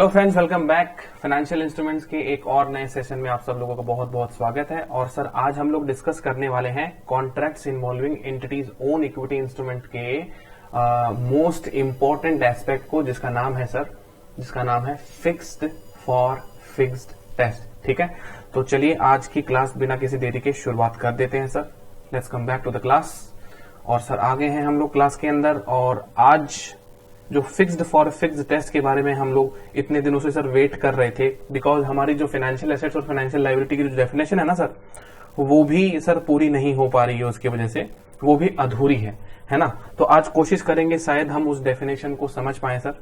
Hello friends, welcome back. Financial instruments के एक और नए सेशन में आप सब लोगों का बहुत बहुत स्वागत है। और सर आज हम लोग डिस्कस करने वाले हैं contracts involving entities own equity instrument के मोस्ट इंपॉर्टेंट एस्पेक्ट को, जिसका नाम है फिक्स्ड फॉर फिक्स्ड टेस्ट। ठीक है, तो चलिए आज की क्लास बिना किसी देरी के शुरुआत कर देते हैं sir. Let's come back to the class. और सर आगे हैं हम लोग क्लास के अंदर, और आज जो फिक्स्ड फॉर फिक्स्ड टेस्ट के बारे में हम लोग इतने दिनों से सर वेट कर रहे थे, बिकॉज हमारी जो फाइनेंशियल एसेट्स और फाइनेंशियल लायबिलिटी की जो डेफिनेशन है ना सर, वो भी सर पूरी नहीं हो पा रही है, उसकी वजह से वो भी अधूरी है ना। तो आज कोशिश करेंगे शायद हम उस डेफिनेशन को समझ पाए सर।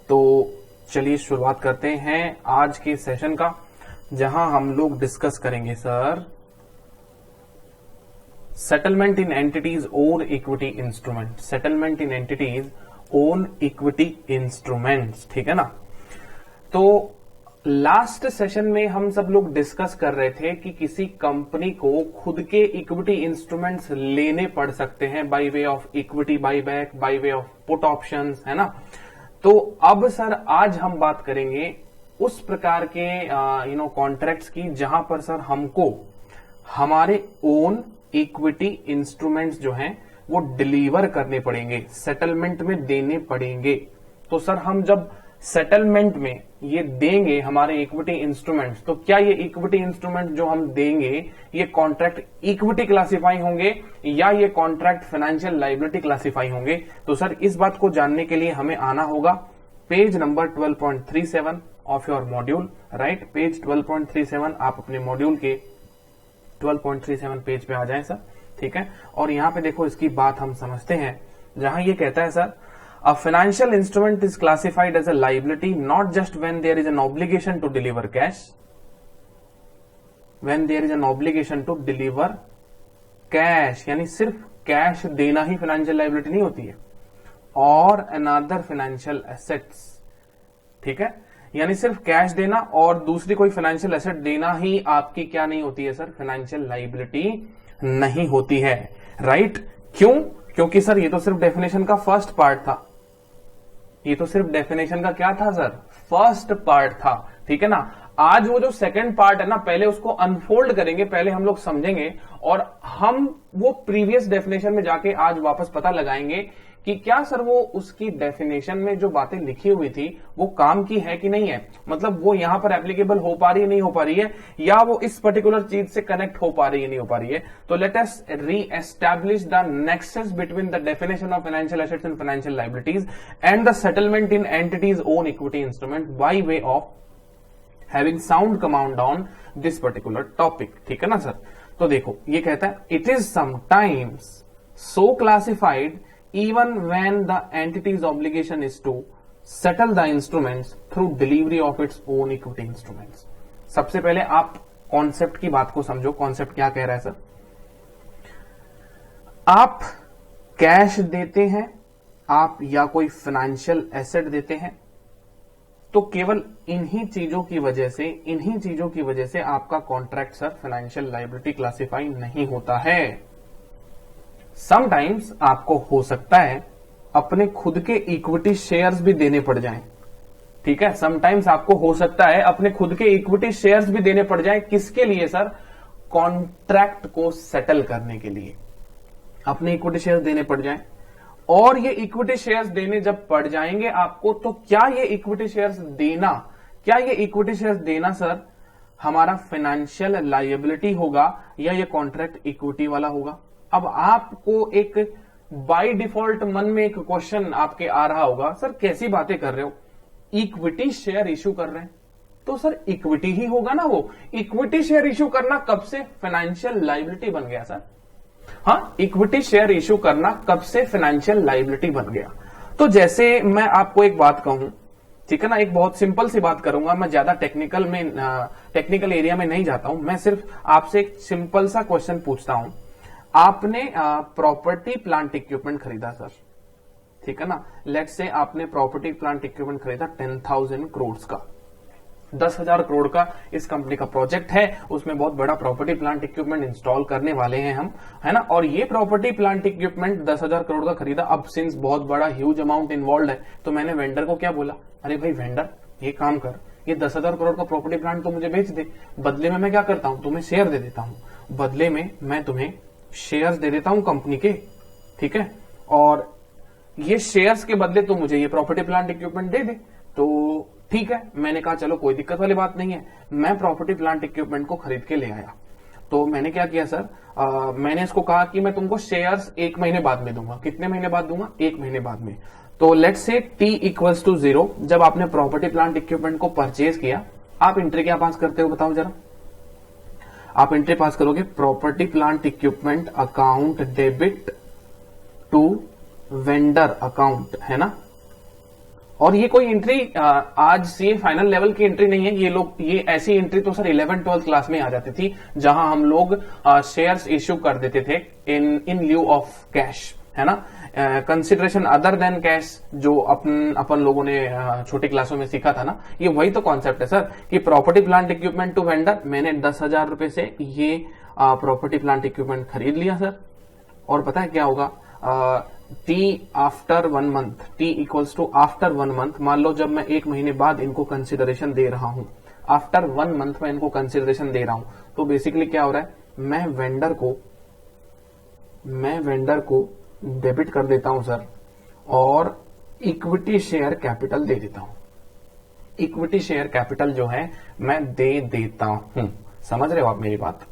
तो चलिए शुरुआत करते हैं आज के सेशन का, जहां हम लोग डिस्कस करेंगे sir settlement in entities own equity instrument. Settlement in entities own equity instruments, ठीक है ना। तो लास्ट सेशन में हम सब लोग डिस्कस कर रहे थे कि किसी कंपनी को खुद के इक्विटी इंस्ट्रूमेंट्स लेने पड़ सकते हैं by way of equity buyback, by way of put options, है ना। तो अब सर आज हम बात करेंगे उस प्रकार के कॉन्ट्रैक्ट्स की जहां पर सर हमको हमारे ओन इक्विटी इंस्ट्रूमेंट्स जो हैं वो डिलीवर करने पड़ेंगे, सेटलमेंट में देने पड़ेंगे। तो सर हम जब सेटलमेंट में ये देंगे हमारे इक्विटी इंस्ट्रूमेंट्स, तो क्या ये इक्विटी इंस्ट्रूमेंट जो हम देंगे ये कॉन्ट्रैक्ट इक्विटी क्लासिफाई होंगे या ये कॉन्ट्रैक्ट फाइनेंशियल लायबिलिटी क्लासिफाई होंगे? तो सर इस बात को जानने के लिए हमें आना होगा page number 12.37 of your module, right. Page 12.37 आप अपने मॉड्यूल के 12.37 पेज पे आ जाएं सर, ठीक है। और यहां पे देखो इसकी बात हम समझते हैं, जहां ये कहता है sir a financial instrument is classified as a liability not just when there is an obligation to deliver cash, when there is an obligation to deliver cash, यानी सिर्फ कैश देना ही फाइनेंशियल लायबिलिटी नहीं होती है, और अनदर फाइनेंशियल एसेट्स, ठीक है। यानी सिर्फ कैश देना और दूसरी कोई फाइनेंशियल एसेट देना ही आपकी क्या नहीं होती है सर, फाइनेंशियल लायबिलिटी नहीं होती है, राइट। क्यों? क्योंकि सर ये तो सिर्फ डेफिनेशन का फर्स्ट पार्ट था। ये तो सिर्फ डेफिनेशन का क्या था सर, फर्स्ट पार्ट था, ठीक है ना। आज वो जो सेकंड पार्ट है ना, पहले उसको अनफोल्ड करेंगे, पहले हम लोग समझेंगे और हम वो प्रीवियस डेफिनेशन में जाके आज वापस पता लगाएंगे कि क्या सर वो उसकी डेफिनेशन में जो बातें लिखी हुई थी वो काम की है कि नहीं है, मतलब वो यहां पर एप्लीकेबल हो पा रही है नहीं हो पा रही है, या वो इस पर्टिकुलर चीज से कनेक्ट हो पा रही है नहीं हो पा रही है। तो लेट अस री establish the nexus between the definition of financial assets and financial liabilities and the settlement in entities own equity instrument by way of having sound command on this particular topic, ठीक है ना sir. तो देखो ये कहता है it is sometimes so classified even when the entity's obligation is to settle the instruments through delivery of its own equity instruments। सबसे पहले आप कॉन्सेप्ट की बात को समझो। कॉन्सेप्ट क्या कह रहा है सर, आप कैश देते हैं, आप या कोई फाइनेंशियल एसेट देते हैं, तो केवल इन्हीं चीजों की वजह से आपका contract sir financial liability classify नहीं होता है। समटाइम्स आपको हो सकता है अपने खुद के इक्विटी शेयर्स भी देने पड़ जाएं, ठीक है। समटाइम्स आपको हो सकता है अपने खुद के इक्विटी शेयर्स भी देने पड़ जाएं, किसके लिए सर, कॉन्ट्रैक्ट को सेटल करने के लिए अपने इक्विटी शेयर्स देने पड़ जाएं। और ये इक्विटी शेयर्स देने जब पड़ जाएंगे आपको, तो क्या ये इक्विटी शेयर्स देना सर हमारा फाइनेंशियल लायबिलिटी होगा या ये कॉन्ट्रैक्ट इक्विटी वाला होगा? अब आपको एक बाय डिफॉल्ट मन में एक क्वेश्चन आपके आ रहा होगा, सर कैसी बातें कर रहे हो, इक्विटी शेयर इश्यू कर रहे हैं तो सर इक्विटी ही होगा ना। वो इक्विटी शेयर इश्यू करना कब से फाइनेंशियल लायबिलिटी बन गया सर? हाँ, इक्विटी शेयर इश्यू करना कब से फाइनेंशियल लायबिलिटी बन गया? तो जैसे मैं आपको एक बात कहूं, ठीक है ना, एक बहुत सिंपल सी बात करूंगा, मैं ज्यादा टेक्निकल एरिया में नहीं जाता हूं, मैं सिर्फ आपसे एक सिंपल सा क्वेश्चन पूछता हूं। आपने प्रॉपर्टी प्लांट इक्विपमेंट खरीदा सर, ठीक है ना। लेट्स से आपने प्रॉपर्टी प्लांट इक्विपमेंट खरीदा 10,000 करोड़ का, 10,000 करोड़ का इस कंपनी का प्रोजेक्ट है, उसमें बहुत बड़ा प्रॉपर्टी प्लांट इक्विपमेंट इंस्टॉल करने वाले हैं हम, है ना। और ये प्रॉपर्टी प्लांट इक्विपमेंट 10,000 करोड़ का खरीदा। अब सिंस बहुत बड़ा ह्यूज अमाउंट इन्वॉल्व है, तो मैंने वेंडर को क्या बोला अरे भाई वेंडर, ये काम कर, ये 10,000 करोड़ का प्रॉपर्टी प्लांट तो मुझे बेच दे, बदले में मैं क्या करता हूं, तुम्हें शेयर दे देता हूं, बदले में मैं तुम्हें शेयर्स दे देता हूं कंपनी के, ठीक है, और ये शेयर्स के बदले तो मुझे ये प्रॉपर्टी प्लांट इक्विपमेंट दे दे। तो ठीक है, मैंने कहा चलो कोई दिक्कत वाली बात नहीं है, मैं प्रॉपर्टी प्लांट इक्विपमेंट को खरीद के ले आया। तो मैंने क्या किया सर, मैंने इसको कहा कि मैं तुमको शेयर्स 1 महीने बाद में दूंगा। कितने महीने बाद दूंगा? 1 महीने बाद में। तो let's say t equals to 0, जब आपने प्रॉपर्टी प्लांट इक्विपमेंट को परचेज किया, आप एंट्री क्या पास करते हो बताओ जरा? आप एंट्री पास करोगे property plant equipment account debit to vendor account, है ना। और ये कोई एंट्री आज से फाइनल लेवल की एंट्री नहीं है, ये ऐसी एंट्री तो सर 11th-12th क्लास में आ जाती थी, जहां हम लोग शेयर्स इश्यू कर देते थे इन ल्यू ऑफ कैश, है ना। कंसिडरेशन अदर देन कैश जो अपन लोगों ने छोटी क्लासों में सीखा था ना, ये वही तो कॉन्सेप्ट है सर कि property plant equipment to vendor, मैंने 10,000 रुपए से ये प्रॉपर्टी प्लांट इक्विपमेंट खरीद लिया सर, और पता है क्या होगा, t after 1 month, t equals to after 1 month, मान लो जब मैं 1 महीने बाद इनको कंसिडरेशन दे रहा हूं, आफ्टर 1 मंथ में इनको कंसिडरेशन दे रहा हूं, तो बेसिकली क्या हो रहा है, मैं वेंडर को डेबिट कर देता हूं सर, और इक्विटी शेयर कैपिटल दे देता हूं। इक्विटी शेयर कैपिटल जो है मैं दे देता हूं, समझ रहे हो आप मेरी बात?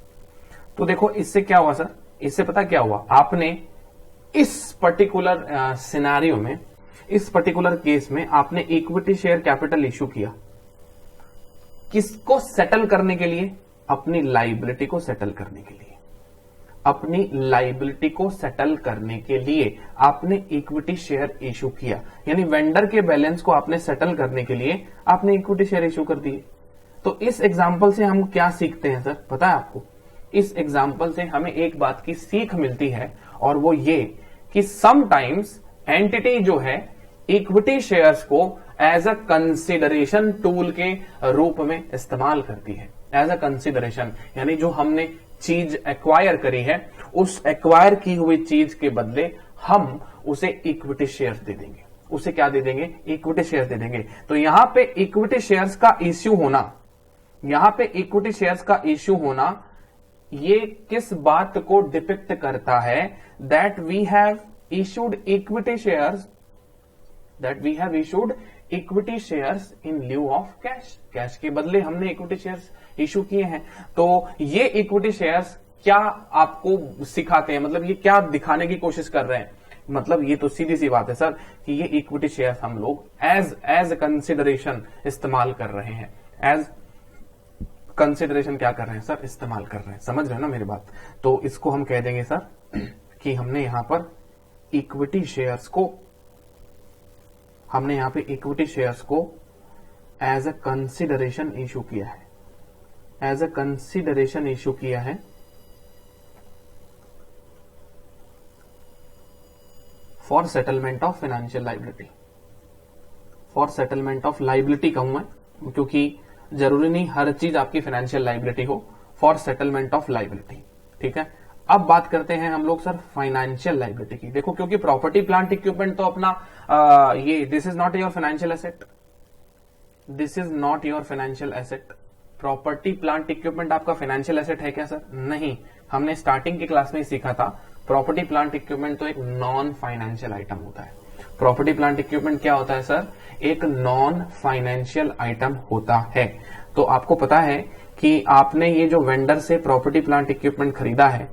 तो देखो इससे क्या हुआ सर, इससे पता क्या हुआ, आपने इस पर्टिकुलर सिनेरियो में, इस पर्टिकुलर केस में आपने इक्विटी शेयर कैपिटल इश्यू किया, किसको सेटल करने के लिए? अपनी लाइबिलिटी को सेटल करने के लिए। अपनी लाइबिलिटी को सेटल करने के लिए आपने इक्विटी शेयर इश्यू किया, यानी वेंडर के बैलेंस को आपने सेटल करने के लिए आपने इक्विटी शेयर इश्यू कर दिए। तो इस एग्जाम्पल से हम क्या सीखते हैं सर, पता है आपको? इस एग्जाम्पल से हमें एक बात की सीख मिलती है, और वो ये कि समटाइम्स एंटिटी जो है इक्विटी शेयर्स को एज अ कंसिडरेशन टूल के रूप में इस्तेमाल करती है। एज अ कंसिडरेशन यानी जो हमने चीज एक्वायर करी है, उस एक्वायर की हुई चीज के बदले हम उसे इक्विटी शेयर्स दे देंगे। उसे क्या दे देंगे? इक्विटी शेयर्स दे देंगे। तो यहां पे इक्विटी शेयर्स का इश्यू होना, यहां पे इक्विटी शेयर्स का इश्यू होना, ये किस बात को डिपिक्ट करता है? That we have issued equity shares, that we have issued equity shares in lieu of cash. Cash के बदले हमने इक्विटी शेयर्स इशू किए हैं। तो ये इक्विटी शेयर्स क्या आपको सिखाते हैं, मतलब ये क्या दिखाने की कोशिश कर रहे हैं? मतलब ये तो सीधी सी बात है सर कि ये इक्विटी शेयर्स हम लोग एज कंसिडरेशन इस्तेमाल कर रहे हैं। एज कंसिडरेशन क्या कर रहे हैं सर? इस्तेमाल कर रहे हैं। समझ रहे हैं ना मेरी बात? तो इसको हम कह देंगे सर कि हमने यहां पर इक्विटी शेयर्स को, हमने यहां पे इक्विटी शेयर्स को एज अ कंसिडरेशन इशू किया है, एज अ कंसिडरेशन इशू किया है for settlement of financial liability. For settlement of liability कहूं मैं, क्योंकि जरूरी नहीं हर चीज आपकी फाइनेंशियल लाइबिलिटी हो। फॉर सेटलमेंट ऑफ लाइबिलिटी, ठीक है। अब बात करते हैं हम लोग सर फाइनेंशियल लाइबिलिटी की। देखो क्योंकि प्रॉपर्टी प्लांट इक्विपमेंट तो अपना ये this is not your financial asset, this is not your financial asset. Property plant equipment आपका फाइनेंशियल एसेट है क्या सर? नहीं। हमने स्टार्टिंग की क्लास में सीखा था प्रॉपर्टी प्लांट इक्विपमेंट तो एक नॉन फाइनेंशियल आइटम होता है। प्रॉपर्टी प्लांट इक्विपमेंट क्या होता है सर? एक नॉन फाइनेंशियल आइटम होता है। तो आपको पता है कि आपने ये जो वेंडर से प्रॉपर्टी प्लांट इक्विपमेंट खरीदा है,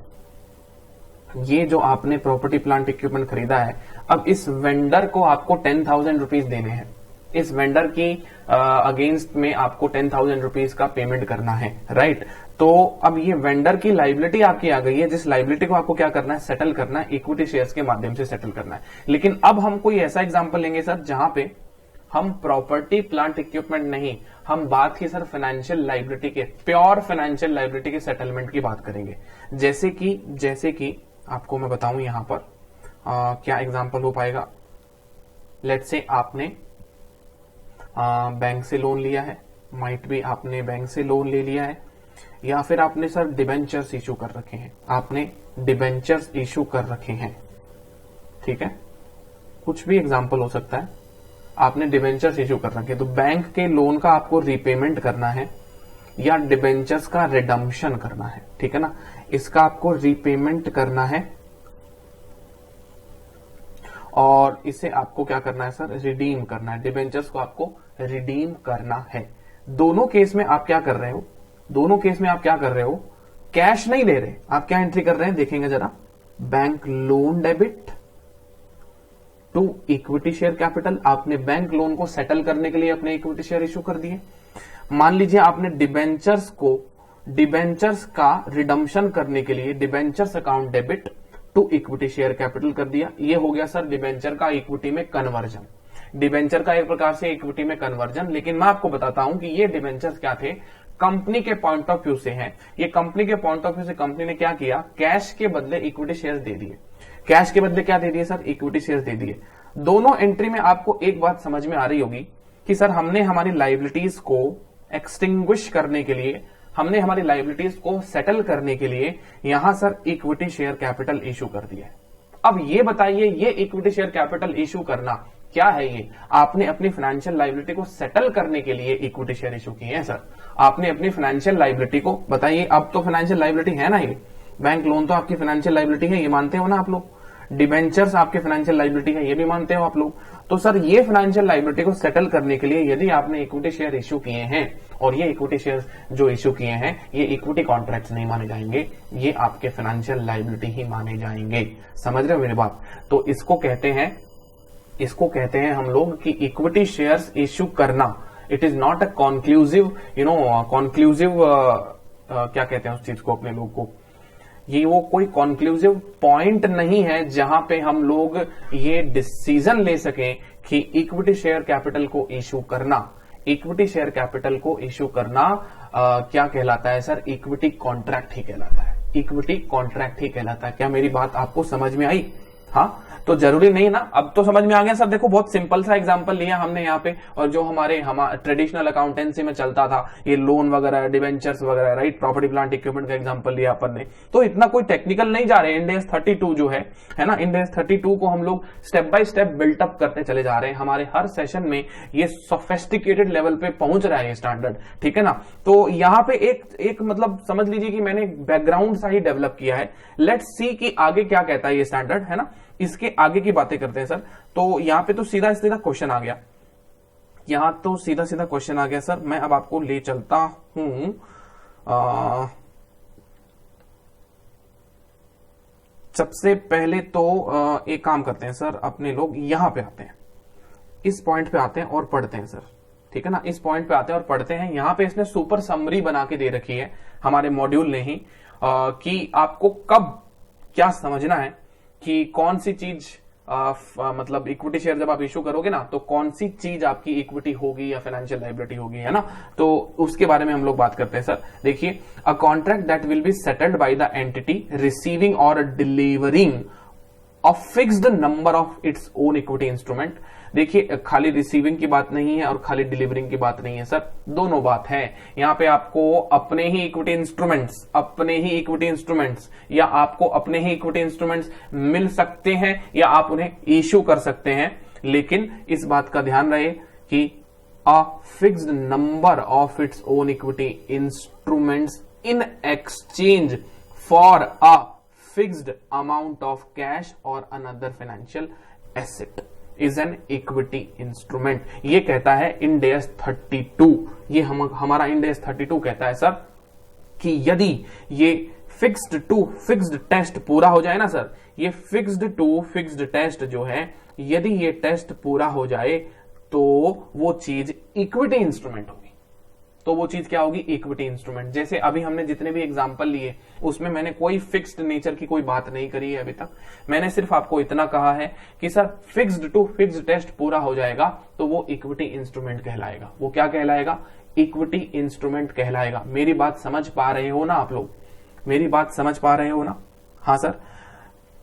ये जो आपने प्रॉपर्टी प्लांट इक्विपमेंट खरीदा है, अब इस वेंडर को आपको 10,000 रुपीज देने हैं। इस वेंडर की अगेंस्ट में आपको 10,000 रुपीज का पेमेंट करना है, राइट? तो अब ये वेंडर की लाइबिलिटी आपकी आ गई है, जिस लाइबिलिटी को आपको क्या करना है? सेटल करना है, इक्विटी शेयर्स के माध्यम से सेटल करना है। लेकिन अब हम कोई ऐसा एग्जांपल लेंगे सर जहां पे हम प्रॉपर्टी प्लांट इक्विपमेंट नहीं, हम बात की सर फाइनेंशियल लाइबिलिटी के, प्योर फाइनेंशियल लाइबिलिटी के सेटलमेंट की बात करेंगे। जैसे कि आपको मैं बताऊं यहां पर क्या एग्जांपल हो पाएगा। लेट्स से आपने बैंक से लोन लिया है, माइट भी आपने बैंक से लोन ले लिया है, या फिर आपने सर डिबेंचर्स इशू कर रखे हैं, आपने डिबेंचर्स इशू कर रखे हैं, ठीक है। कुछ भी एग्जांपल हो सकता है। आपने डिबेंचर्स इशू कर रखे, तो बैंक के लोन का आपको रीपेमेंट करना है या डिबेंचर्स का रिडम्पशन करना है, ठीक है ना। इसका आपको रीपेमेंट करना है और इसे आपको क्या करना है सर, रिडीम करना है। डिबेंचर्स को आपको रिडीम करना है। दोनों केस में आप क्या कर रहे हो, दोनों केस में आप क्या कर रहे हो, कैश नहीं ले रहे, आप क्या एंट्री कर रहे हैं देखेंगे जरा, bank loan debit to equity share capital. आपने बैंक लोन को सेटल करने के लिए अपने इक्विटी शेयर इश्यू कर दिए। मान लीजिए आपने डिबेंचर्स को, डिबेंचर्स का रिडम्पशन करने के लिए debentures account debit to equity share capital कर दिया। ये हो गया सर डिबेंचर का इक्विटी में कन्वर्जन, डिबेंचर का एक प्रकार से इक्विटी में कन्वर्जन। लेकिन मैं आपको बताता हूं कि ये डिबेंचर्स क्या थे, कंपनी के पॉइंट ऑफ व्यू से हैं। ये कंपनी के पॉइंट ऑफ व्यू से कंपनी ने क्या किया, कैश के बदले इक्विटी शेयर्स दे दिए। कैश के बदले क्या दे दिए सर, इक्विटी शेयर्स दे दिए। दोनों एंट्री में आपको एक बात समझ में आ रही होगी कि सर हमने हमारी लायबिलिटीज को एक्सटिंग्विश करने के लिए, हमने हमारी लायबिलिटीज को सेटल करने के लिए यहां sir equity share capital issue कर दिया है। अब ये बताइए, ये इक्विटी शेयर कैपिटल इशू करना क्या है, ये आपने अपनी फाइनेंशियल लायबिलिटी को सेटल करने के लिए इक्विटी शेयर इशू किए हैं सर। आपने अपनी फाइनेंशियल लायबिलिटी को, बताइए अब तो फाइनेंशियल लायबिलिटी है ना, ये बैंक लोन तो आपकी फाइनेंशियल लायबिलिटी है, ये मानते हो ना आप लोग। डिबेंचर्स आपके फाइनेंशियल लायबिलिटी है, ये भी मानते हो आप लोग। तो सर ये फाइनेंशियल लायबिलिटी को सेटल करने के लिए यदि आपने इक्विटी शेयर इश्यू किए हैं, और ये इक्विटी शेयर जो इश्यू किए हैं ये इक्विटी कॉन्ट्रैक्ट्स नहीं माने जाएंगे, ये आपके फाइनेंशियल लायबिलिटी ही माने जाएंगे। समझ रहे हो मेरी बात। तो इसको कहते हैं हम लोग कि इक्विटी शेयर्स इश्यू करना, it is not a conclusive, conclusive क्या कहते हैं उस चीज को अपने लोग को, ये वो कोई कॉन्क्लूसिव पॉइंट नहीं है जहां पे हम लोग ये डिसीजन ले सकें कि इक्विटी शेयर कैपिटल को इश्यू करना, इक्विटी शेयर कैपिटल को इश्यू करना क्या कहलाता है सर, इक्विटी कॉन्ट्रैक्ट ही कहलाता है, इक्विटी कॉन्ट्रैक्ट ही कहलाता है। क्या मेरी बात आपको समझ में आई? हाँ, तो जरूरी नहीं ना, अब तो समझ में आ गया सर। देखो बहुत सिंपल सा एग्जांपल लिया हमने यहाँ पे, और जो हमारे ट्रेडिशनल अकाउंटेंसी में चलता था, ये लोन वगैरह, डिवेंचर्स वगैरह, राइट, प्रॉपर्टी प्लांट इक्विपमेंट का एग्जांपल लिया अपन ने। तो इतना कोई टेक्निकल नहीं जा रहे। इंड एस 32 जो है ना, इंड एस 32 को हम लोग स्टेप बाय स्टेप बिल्टअप करते चले जा रहे हैं। हमारे हर सेशन में ये सोफिस्टिकेटेड लेवल पे पहुंच रहा है ये स्टैंडर्ड, ठीक है ना। तो यहाँ पे एक मतलब समझ लीजिए कि मैंने बैकग्राउंड सा ही डेवलप किया है। लेट्स सी कि आगे क्या कहता है ये स्टैंडर्ड, है ना। इसके आगे की बातें करते हैं सर। तो यहां पे तो सीधा सीधा क्वेश्चन आ गया, यहां तो सीधा सीधा क्वेश्चन आ गया सर। मैं अब आपको ले चलता हूं सबसे पहले तो एक काम करते हैं सर, अपने लोग यहां पे आते हैं, इस पॉइंट पे आते हैं और पढ़ते हैं सर, ठीक है ना। इस पॉइंट पे आते हैं और पढ़ते हैं। यहां पे इसने सुपर समरी बना के दे रखी है हमारे मॉड्यूल ने ही, कि आपको कब क्या समझना है कि कौन सी चीज मतलब इक्विटी शेयर जब आप इश्यू करोगे ना, तो कौन सी चीज आपकी इक्विटी होगी या फाइनेंशियल लायबिलिटी होगी, है ना। तो उसके बारे में हम लोग बात करते हैं सर। देखिए, a contract that will be settled by the entity receiving और delivering a fixed number of its own equity instrument. देखिए, खाली रिसीविंग की बात नहीं है और खाली डिलीवरिंग की बात नहीं है सर, दोनों बात है। यहां पे आपको अपने ही इक्विटी इंस्ट्रूमेंट्स या आपको अपने ही इक्विटी इंस्ट्रूमेंट्स मिल सकते हैं या आप उन्हें इश्यू कर सकते हैं। लेकिन इस बात का ध्यान रहे कि a fixed number of its own equity instruments in exchange for a fixed amount of cash और another financial asset is an equity instrument. ये कहता है इंड एस 32, ये हमारा इंड एस 32 कहता है सर कि यदि ये फिक्स्ड टू फिक्स्ड टेस्ट पूरा हो जाए ना सर, ये फिक्स्ड टू फिक्स्ड टेस्ट जो है, यदि ये टेस्ट पूरा हो जाए तो वो चीज इक्विटी इंस्ट्रूमेंट होगी। तो वो चीज क्या होगी, इक्विटी इंस्ट्रूमेंट। जैसे अभी हमने जितने भी एग्जांपल लिए उसमें मैंने कोई फिक्स्ड नेचर की कोई बात नहीं करी है अभी तक। मैंने सिर्फ आपको इतना कहा है कि sir fixed to fixed test पूरा हो जाएगा तो वो इक्विटी इंस्ट्रूमेंट कहलाएगा। वो क्या कहलाएगा, इक्विटी इंस्ट्रूमेंट कहलाएगा। मेरी बात समझ पा रहे हो ना आप लोग, मेरी बात समझ पा रहे हो ना? हाँ सर,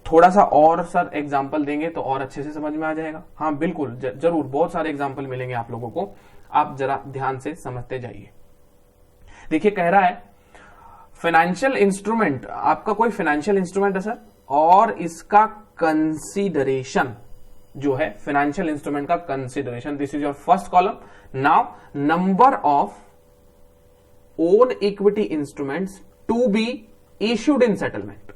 थोड़ा सा और सर एग्जाम्पल देंगे तो और अच्छे से समझ में आ जाएगा। हाँ बिल्कुल, जरूर, बहुत सारे एग्जाम्पल मिलेंगे आप लोगों को, आप जरा ध्यान से समझते जाइए। देखिए, कह रहा है फाइनेंशियल इंस्ट्रूमेंट, आपका कोई फाइनेंशियल इंस्ट्रूमेंट है सर, और इसका कंसीडरेशन जो है फाइनेंशियल इंस्ट्रूमेंट का consideration. This is your first column. Now number of own equity instruments to be issued in settlement.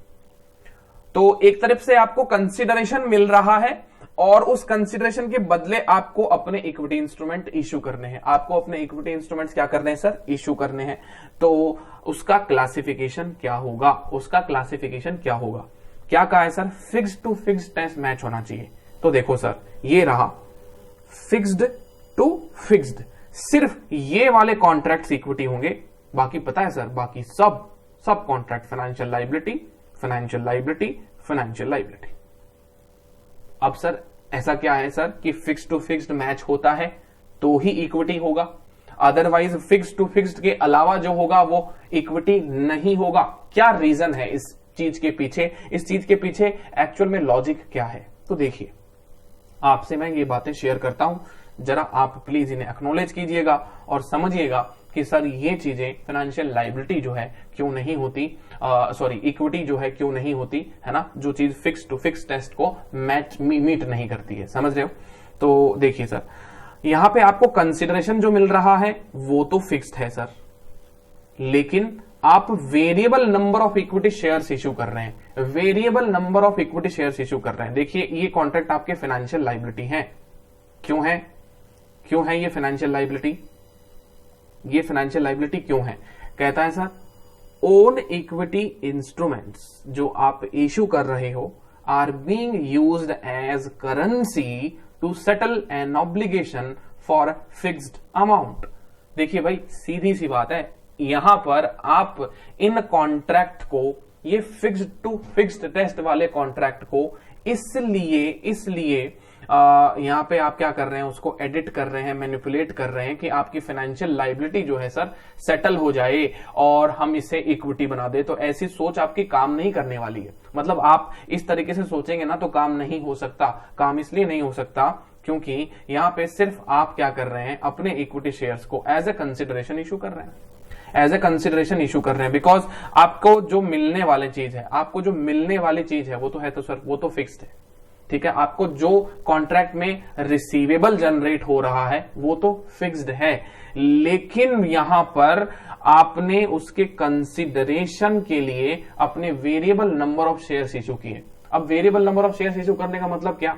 तो एक तरफ से आपको कंसिडरेशन मिल रहा है और उस कंसिडरेशन के बदले आपको अपने इक्विटी इंस्ट्रूमेंट इश्यू करने हैं। आपको अपने इक्विटी इंस्ट्रूमेंट्स क्या करने हैं सर? इश्यू करने हैं। तो उसका क्लासिफिकेशन क्या होगा? उसका क्लासिफिकेशन क्या होगा? क्या कहा है sir? Fixed to fixed test match होना चाहिए। तो देखो सर, ये रहा फिक्स्ड टू फिक्स्ड, सिर्फ ये वाले कॉन्ट्रैक्ट्स इक्विटी होंगे, बाकी पता है सर, बाकी सब contract financial liability, financial liability, financial liability. अब सर ऐसा क्या है सर कि फिक्स्ड टू फिक्स्ड मैच होता है तो ही इक्विटी होगा, अदरवाइज फिक्स्ड टू फिक्स्ड के अलावा जो होगा वो इक्विटी नहीं होगा। क्या रीजन है इस चीज के पीछे? इस चीज के पीछे एक्चुअल में लॉजिक क्या है? तो देखिए, आपसे मैं ये बातें शेयर करता हूं, जरा आप प्लीज इन्हें एक्नॉलेज कीजिएगा और समझिएगा कि सर ये चीजें फाइनेंशियल लायबिलिटी जो है क्यों नहीं होती, इक्विटी जो है क्यों नहीं होती, है ना, जो चीज फिक्स टू फिक्स टेस्ट को मीट नहीं करती है। समझ रहे हो? तो देखिए सर, यहां पे आपको कंसिडरेशन जो मिल रहा है वो तो फिक्स्ड है सर, लेकिन आप variable number of equity shares issue कर रहे हैं, variable number of equity shares issue कर रहे हैं। देखिए, ये कॉन्ट्रैक्ट आपके फाइनेंशियल लायबिलिटी है। क्यों है? क्यों है ये फाइनेंशियल लायबिलिटी? ये फाइनेंशियल लायबिलिटी क्यों है? कहता है सर, ओन इक्विटी इंस्ट्रूमेंट्स जो आप इश्यू कर रहे हो are being used as currency to settle an obligation for fixed amount. देखिए भाई, सीधी सी बात है, यहां पर आप इन कॉन्ट्रैक्ट को, ये फिक्स्ड टू फिक्स्ड टेस्ट वाले कॉन्ट्रैक्ट को इसलिए यहां पे आप क्या कर रहे हैं, उसको एडिट कर रहे हैं, मैनिपुलेट कर रहे हैं कि आपकी फाइनेंशियल लायबिलिटी जो है सर सेटल हो जाए और हम इसे इक्विटी बना दे। तो ऐसी सोच आपकी काम नहीं करने वाली है। मतलब आप इस तरीके से सोचेंगे ना तो काम नहीं हो सकता। काम इसलिए नहीं हो सकता क्योंकि यहां पे सिर्फ आप क्या कर रहे हैं, अपने इक्विटी शेयर्स को एज ए कंसिडरेशन इश्यू कर रहे हैं, एज ए कंसिडरेशन इशू कर रहे हैं। बिकॉज आपको जो मिलने वाली चीज है, आपको जो मिलने वाली चीज है वो तो है, तो सर वो तो फिक्स्ड है, ठीक है। आपको जो कॉन्ट्रैक्ट में रिसीवेबल जनरेट हो रहा है वो तो फिक्स्ड है, लेकिन यहां पर आपने उसके कंसिडरेशन के लिए अपने variable number of shares issue किए। अब variable number of shares issue करने का मतलब क्या?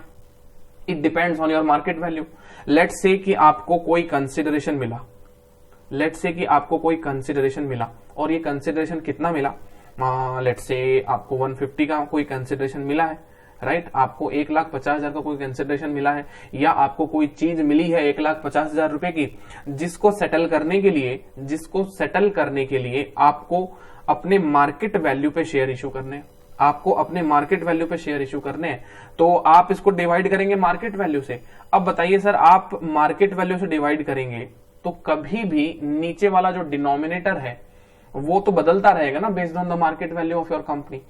It depends on your market value. Let's say कि आपको कोई कंसिडरेशन मिला, लेट्स से कि आपको कोई कंसिडरेशन मिला, और ये कंसिडरेशन कितना मिला? लेट्स से आपको 150 का कोई कंसिडरेशन मिला है, राइट। आपको 1,50,000 का कोई कंसिडरेशन मिला है, या आपको कोई चीज मिली है 1,50,000 रुपए की, जिसको सेटल करने के लिए आपको अपने मार्केट वैल्यू पे शेयर इशू करने हैं, आपको अपने मार्केट वैल्यू पे शेयर इशू करने हैं। तो आप इसको डिवाइड करेंगे मार्केट वैल्यू से। अब बताइए सर, आप मार्केट वैल्यू से डिवाइड करेंगे तो कभी भी नीचे वाला जो डिनोमिनेटर है वो तो बदलता रहेगा ना, based on the market value of your company.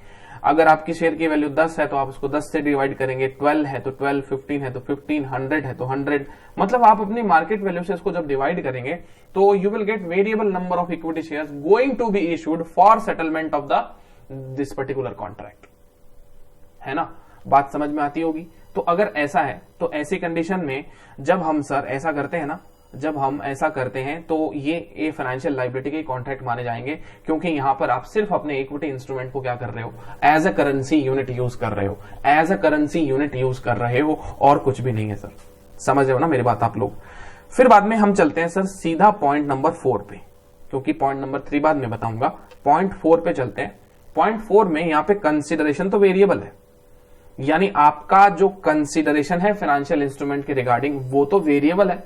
अगर आपकी शेयर की वैल्यू 10 है तो आप उसको 10 से डिवाइड करेंगे, 12 है तो 12, 15 है तो 15, 100 है तो 100। मतलब आप अपनी मार्केट वैल्यू से इसको जब डिवाइड करेंगे तो you will get variable number of equity shares going to be issued for settlement of this particular contract, है ना। बात समझ में आती होगी। तो अगर ऐसा है तो ऐसी कंडीशन में जब हम सर ऐसा करते हैं ना, जब हम ऐसा करते हैं तो ये फाइनेंशियल लायबिलिटी के कॉन्ट्रैक्ट माने जाएंगे, क्योंकि यहां पर आप सिर्फ अपने इक्विटी इंस्ट्रूमेंट को क्या कर रहे हो, as a currency unit use कर रहे हो, as a currency unit use कर रहे हो, और कुछ भी नहीं है सर। समझ रहे हो ना मेरी बात आप लोग। फिर बाद में हम चलते हैं सर सीधा पॉइंट नंबर 4 पे, क्योंकि पॉइंट नंबर 3 बाद में बताऊंगा। पॉइंट 4 पे चलते हैं। पॉइंट 4 में यहां पे कंसिडरेशन तो वेरिएबल है, यानी आपका जो कंसिडरेशन है फाइनेंशियल इंस्ट्रूमेंट के रिगार्डिंग वो तो वेरिएबल है,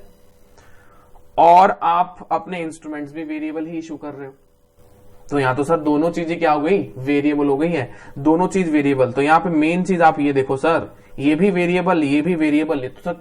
और आप अपने इंस्ट्रूमेंट्स भी वेरिएबल ही इशू कर रहे हो। तो यहां तो सर दोनों चीजें क्या हो गई, वेरिएबल हो गई है, दोनों चीज वेरिएबल। तो यहां पे मेन चीज आप ये देखो सर, ये भी वेरिएबल, ये भी वेरिएबल है। तो सर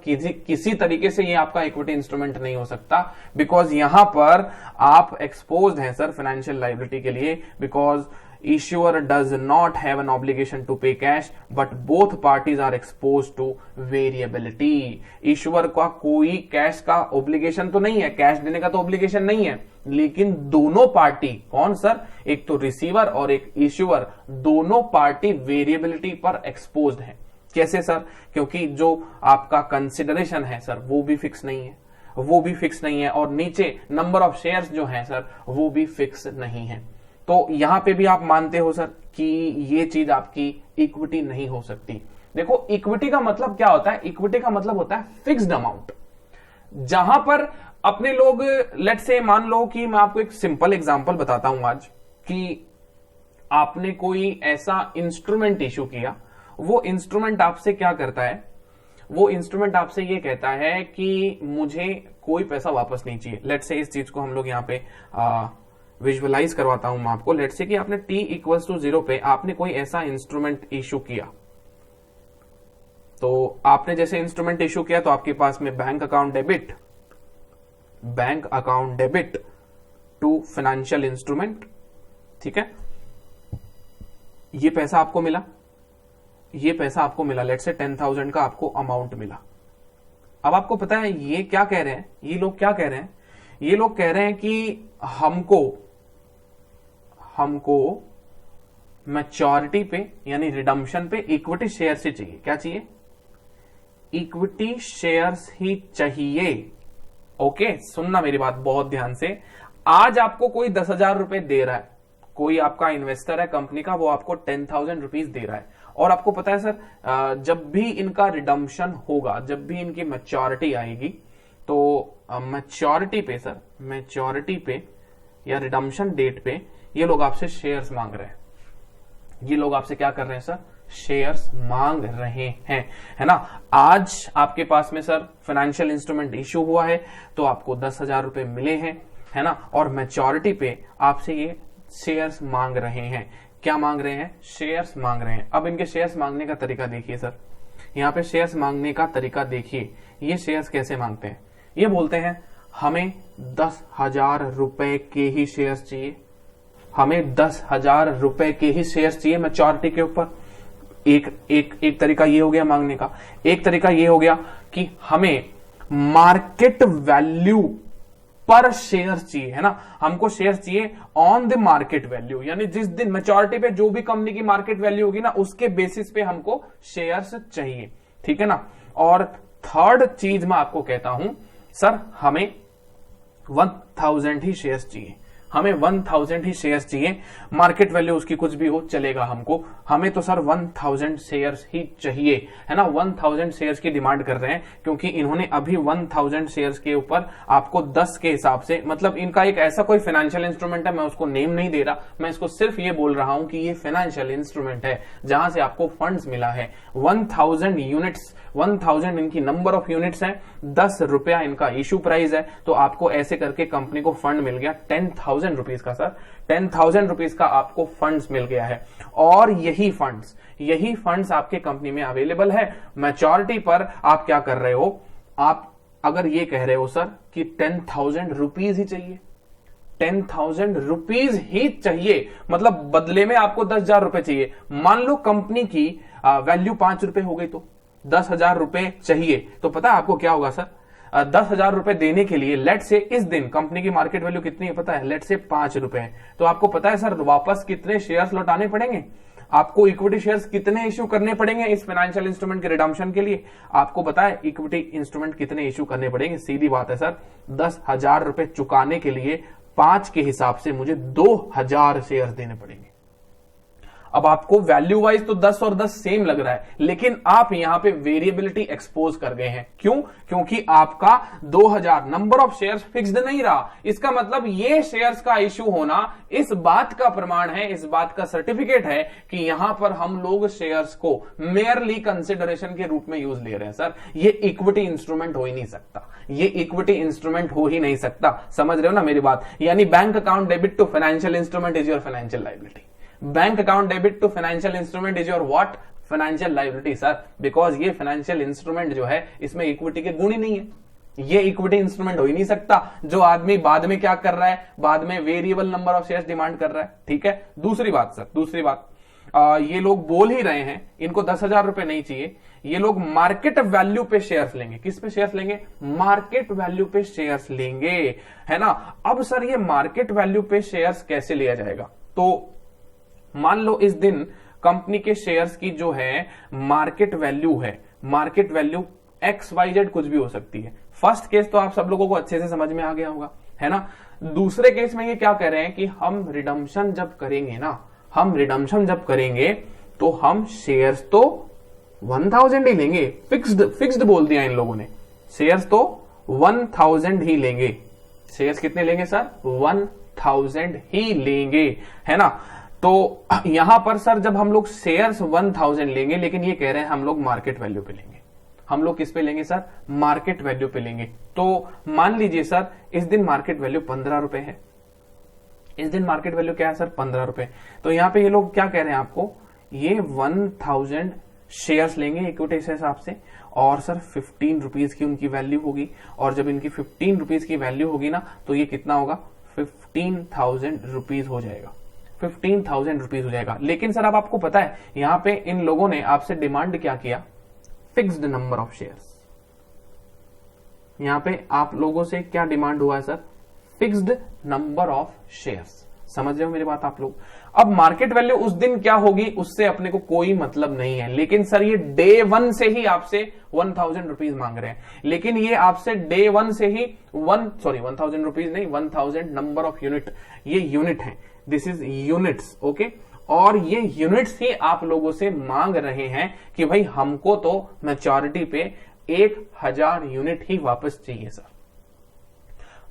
किसी तरीके से ये आपका इक्विटी इंस्ट्रूमेंट नहीं हो सकता, बिकॉज यहां पर आप एक्सपोज्ड हैं सर फाइनेंशियल लायबिलिटी के लिए, because issuer does not have an obligation to pay cash but both parties are exposed to variability। issuer का कोई कैश का ऑब्लिगेशन तो नहीं है, कैश देने का तो ऑब्लिगेशन नहीं है, लेकिन दोनों पार्टी, कौन सर, एक तो रिसीवर और एक इश्यूअर, दोनों पार्टी वेरिएबिलिटी पर एक्सपोज्ड है। कैसे सर? क्योंकि जो आपका कंसिडरेशन है सर वो भी फिक्स नहीं है, वो भी फिक्स नहीं है, और नीचे नंबर ऑफ शेयर्स जो हैं सर वो भी फिक्स नहीं है। तो यहां पे भी आप मानते हो सर कि ये चीज आपकी इक्विटी नहीं हो सकती। देखो इक्विटी का मतलब क्या होता है? इक्विटी का मतलब होता है फिक्स्ड अमाउंट, जहां पर अपने लोग लेट से मान लो कि मैं आपको एक सिंपल एग्जांपल बताता हूं आज, कि आपने कोई ऐसा इंस्ट्रूमेंट इश्यू किया, वो इंस्ट्रूमेंट आपसे क्या करता है? वो इंस्ट्रूमेंट आपसे ये कहता है कि मुझे कोई पैसा वापस नहीं चाहिए। लेट से इस चीज को हम लोग यहां पे विजुअलाइज करवाता हूं मैं आपको। लेट से कि आपने t=0 पे आपने कोई ऐसा इंस्ट्रूमेंट इश्यू किया, तो आपने जैसे इंस्ट्रूमेंट इश्यू किया तो आपके पास में bank account debit to financial instrument, ठीक है, ये पैसा आपको मिला, ये पैसा आपको मिला, लेट से 10,000 का आपको अमाउंट मिला। अब आपको पता है ये क्या कह रहे हैं, ये लोग क्या कह रहे हैं? ये लोग कह रहे हैं कि हमको मैच्योरिटी पे यानी रिडम्पशन पे इक्विटी शेयर से चाहिए। क्या चाहिए? इक्विटी शेयर्स ही चाहिए। ओके, सुनना मेरी बात बहुत ध्यान से। आज आपको कोई 10,000 रुपए दे रहा है, कोई आपका इन्वेस्टर है कंपनी का, वो आपको 10,000 रुपीज दे रहा है, और आपको पता है सर जब भी इनका रिडम्पशन होगा, जब भी इनकी मैच्योरिटी आएगी, तो मैच्योरिटी पे या रिडम्पशन डेट पे ये लोग आपसे शेयर्स मांग रहे हैं। ये लोग आपसे क्या कर रहे हैं सर? शेयर्स मांग रहे हैं, है ना। आज आपके पास में सर फाइनेंशियल इंस्ट्रूमेंट इश्यू हुआ है, तो आपको 10,000 रुपए मिले हैं, है ना, और मैच्योरिटी पे आपसे ये शेयर्स मांग रहे हैं। क्या मांग रहे हैं? शेयर्स मांग रहे हैं। अब इनके शेयर्स मांगने का तरीका देखिए सर, यहां पे शेयर्स मांगने का तरीका देखिए। ये शेयर्स कैसे मांगते हैं? ये बोलते हैं हमें 10,000 रुपए के ही शेयर्स चाहिए, हमें 10,000 रुपए के ही शेयर्स चाहिए मैच्योरिटी के ऊपर। एक तरीका ये हो गया मांगने का। एक तरीका ये हो गया कि हमें मार्केट वैल्यू पर शेयर चाहिए, है ना, हमको शेयर चाहिए ऑन द मार्केट वैल्यू, यानी जिस दिन मैच्योरिटी पे जो भी कंपनी की मार्केट वैल्यू होगी ना, उसके बेसिस पे हमको शेयर्स चाहिए, ठीक है ना। और थर्ड चीज मैं आपको कहता हूं सर, हमें 1,000 ही शेयर्स चाहिए, हमें 1,000 ही शेयर्स चाहिए, मार्केट वैल्यू उसकी कुछ भी हो चलेगा हमको, हमें तो सर 1,000 शेयर्स ही चाहिए, है ना। 1,000 शेयर्स की डिमांड कर रहे हैं, क्योंकि इन्होंने अभी 1,000 शेयर्स के ऊपर आपको 10 के हिसाब से, मतलब इनका एक ऐसा कोई फाइनेंशियल इंस्ट्रूमेंट है, मैं उसको नेम नहीं दे रहा, मैं इसको सिर्फ ये बोल रहा हूं कि ये फाइनेंशियल इंस्ट्रूमेंट है जहां से आपको फंड्स मिला है। 1,000 यूनिट्स, 1,000 इनकी नंबर ऑफ यूनिट्स है, 10 रुपया इनका इश्यू प्राइस है, तो आपको ऐसे करके कंपनी को फंड मिल गया 10,000 रुपीज का सर, 10,000 रुपीज का आपको फंड्स मिल गया है। और यही फंड्स आपके कंपनी में अवेलेबल है। मैच्योरिटी पर आप क्या कर रहे हो? आप अगर ये कह रहे हो सर कि 10,000 रुपीज ही चाहिए, 10,000 रुपीज ही चाहिए, मतलब बदले में आपको 10,000 रुपए चाहिए। मान लो कंपनी की वैल्यू 5 रुपए हो गई, तो 10,000 रुपए चाहिए, तो पता है आपको क्या होगा सर? 10,000 रुपए देने के लिए लेट से इस दिन कंपनी की मार्केट वैल्यू कितनी है पता है? लेट से 5 रुपए है, तो आपको पता है सर वापस कितने शेयर्स लौटाने पड़ेंगे? आपको इक्विटी शेयर्स कितने इश्यू करने पड़ेंगे इस फाइनेंशियल इंस्ट्रूमेंट के रिडम्पशन के लिए? आपको पता है इक्विटी इंस्ट्रूमेंट कितने इश्यू करने पड़ेंगे? सीधी बात है सर, 10,000 रुपए चुकाने के लिए 5 के हिसाब से मुझे 2,000 शेयर्स देने पड़ेंगे। अब आपको वैल्यू वाइज तो 10 और 10 सेम लग रहा है, लेकिन आप यहां पे वेरिएबिलिटी एक्सपोज कर गए हैं। क्यों? क्योंकि आपका 2,000 नंबर ऑफ शेयर्स फिक्स्ड नहीं रहा। इसका मतलब ये शेयर्स का इश्यू होना इस बात का प्रमाण है, इस बात का सर्टिफिकेट है कि यहां पर हम लोग शेयर्स को मेयरली कंसिडरेशन के रूप में यूज ले रहे हैं। सर ये इक्विटी इंस्ट्रूमेंट हो ही नहीं सकता, ये इक्विटी इंस्ट्रूमेंट हो ही नहीं सकता। समझ रहे हो ना मेरी बात? यानी bank account debit to financial instrument is your financial liability. Bank account debit to financial instrument is your what? Financial liability sir, because ये फाइनेंशियल इंस्ट्रूमेंट जो है इसमें इक्विटी के गुण ही नहीं है, ये इक्विटी इंस्ट्रूमेंट हो ही नहीं सकता। जो आदमी बाद में क्या कर रहा है, बाद में variable number of shares demand कर रहा है, ठीक है। दूसरी बात सर, दूसरी बात, ये लोग बोल ही रहे हैं इनको 10,000 रुपए नहीं चाहिए, ये लोग मार्केट वैल्यू पे शेयर्स लेंगे। किस पे शेयर्स लेंगे? मार्केट वैल्यू पे शेयर्स लेंगे, है ना। अब सर ये मार्केट वैल्यू पे शेयर्स कैसे लिया जाएगा? तो मान लो इस दिन कंपनी के शेयर्स की जो है मार्केट वैल्यू है, मार्केट वैल्यू XYZ कुछ भी हो सकती है। फर्स्ट केस तो आप सब लोगों को अच्छे से समझ में आ गया होगा, है ना। दूसरे केस में ये क्या कह रहे हैं कि हम रिडम्पशन जब करेंगे ना, हम रिडम्पशन जब करेंगे तो हम शेयर्स तो 1000 ही लेंगे, फिक्स्ड बोल दिया इन लोगों ने, शेयर्स तो 1000 ही लेंगे। शेयर्स कितने लेंगे सर? 1000 ही लेंगे, है ना। तो यहां पर सर जब हम लोग शेयर्स 1000 लेंगे, लेकिन ये कह रहे हैं हम लोग मार्केट वैल्यू पे लेंगे। हम लोग किस पे लेंगे सर? मार्केट वैल्यू पे लेंगे। तो मान लीजिए सर इस दिन मार्केट वैल्यू 15 रुपए है, इस दिन मार्केट वैल्यू क्या है सर? 15 रुपए। तो यहां पे ये लोग क्या कह रहे हैं आपको, ये 1000 शेयर्स लेंगे इक्विटी के हिसाब से, और सर 15 रुपीज की उनकी वैल्यू होगी, और जब इनकी 15 रुपीज की वैल्यू होगी ना तो ये कितना होगा? 15,000 रुपीज हो जाएगा, 15,000 रुपीज हो जाएगा। लेकिन सर अब आपको पता है यहां पे इन लोगों ने आपसे डिमांड क्या किया? Fixed number of shares. यहां पे आप लोगों से क्या डिमांड हुआ है sir? Fixed number of shares. समझ रहे हो मेरी बात आप लोग? अब मार्केट वैल्यू उस दिन क्या होगी उससे अपने को कोई मतलब नहीं है, लेकिन सर ये डे 1 से ही आपसे 1000 रुपीज मांग रहे हैं। लेकिन ये आपसे डे 1 से ही 1000 रुपीज नहीं, 1000 नंबर ऑफ यूनिट, ये यूनिट है, दिस इज यूनिट्स, ओके। और ये यूनिट्स ही आप लोगों से मांग रहे हैं कि भाई हमको तो मैच्योरिटी पे 1000 यूनिट ही वापस चाहिए सर।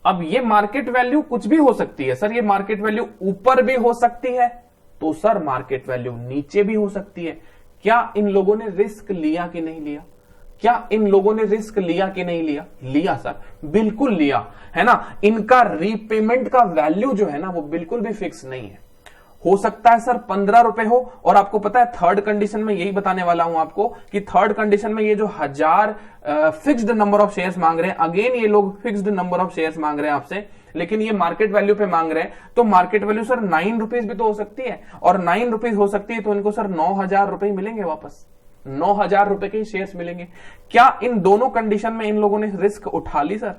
अब ये मार्केट वैल्यू कुछ भी हो सकती है सर, ये मार्केट वैल्यू ऊपर भी हो सकती है, तो सर मार्केट वैल्यू नीचे भी हो सकती है। क्या इन लोगों ने रिस्क लिया कि नहीं लिया? क्या इन लोगों ने रिस्क लिया कि नहीं लिया? लिया सर, बिल्कुल लिया, है ना। इनका रीपेमेंट का वैल्यू जो है ना वो बिल्कुल भी फिक्स नहीं है। हो सकता है सर 15 रुपए हो, और आपको पता है थर्ड कंडीशन में यही बताने वाला हूं आपको कि थर्ड कंडीशन में ये जो 1000 फिक्स्ड नंबर ऑफ शेयर्स मांग रहे हैं, अगेन ये लोग फिक्स्ड नंबर ऑफ शेयर्स मांग रहे हैं आपसे, लेकिन ये मार्केट वैल्यू पे मांग रहे हैं। तो मार्केट वैल्यू सर 9 रुपीज भी तो हो सकती है, और 9 रुपीज हो सकती है तो इनको सर 9000 रुपए मिलेंगे वापस, 9000 रुपए के शेयर्स मिलेंगे। क्या इन दोनों कंडीशन में इन लोगों ने रिस्क उठा ली सर?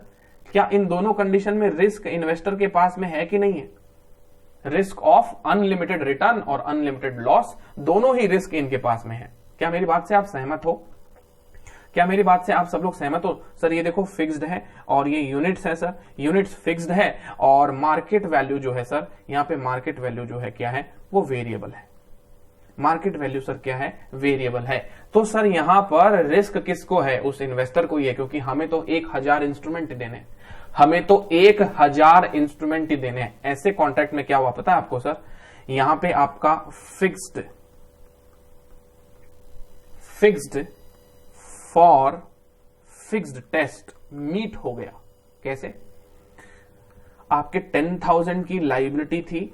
क्या इन दोनों कंडीशन में रिस्क इन्वेस्टर के पास में है कि नहीं है? रिस्क ऑफ अनलिमिटेड रिटर्न और अनलिमिटेड लॉस, दोनों ही रिस्क इनके पास में है। क्या मेरी बात से आप सहमत हो? क्या मेरी बात से आप सब लोग सहमत हो? सर ये देखो फिक्स्ड है और ये यूनिट्स है सर, यूनिट्स फिक्स्ड है, और मार्केट वैल्यू जो है सर, यहां पे मार्केट वैल्यू जो है क्या है? वो वेरिएबल है। मार्केट वैल्यू सर क्या है? वेरिएबल है। तो सर यहां पर रिस्क किसको है? उस इन्वेस्टर को ही है, क्योंकि हमें तो 1000 इंस्ट्रूमेंट देने, हमें तो 1000 इंस्ट्रूमेंट ही देने हैं। ऐसे कॉन्ट्रैक्ट में क्या हुआ पता है आपको सर? यहां पे आपका fixed for fixed test meet हो गया। कैसे? आपके 10,000 की लाइबिलिटी थी,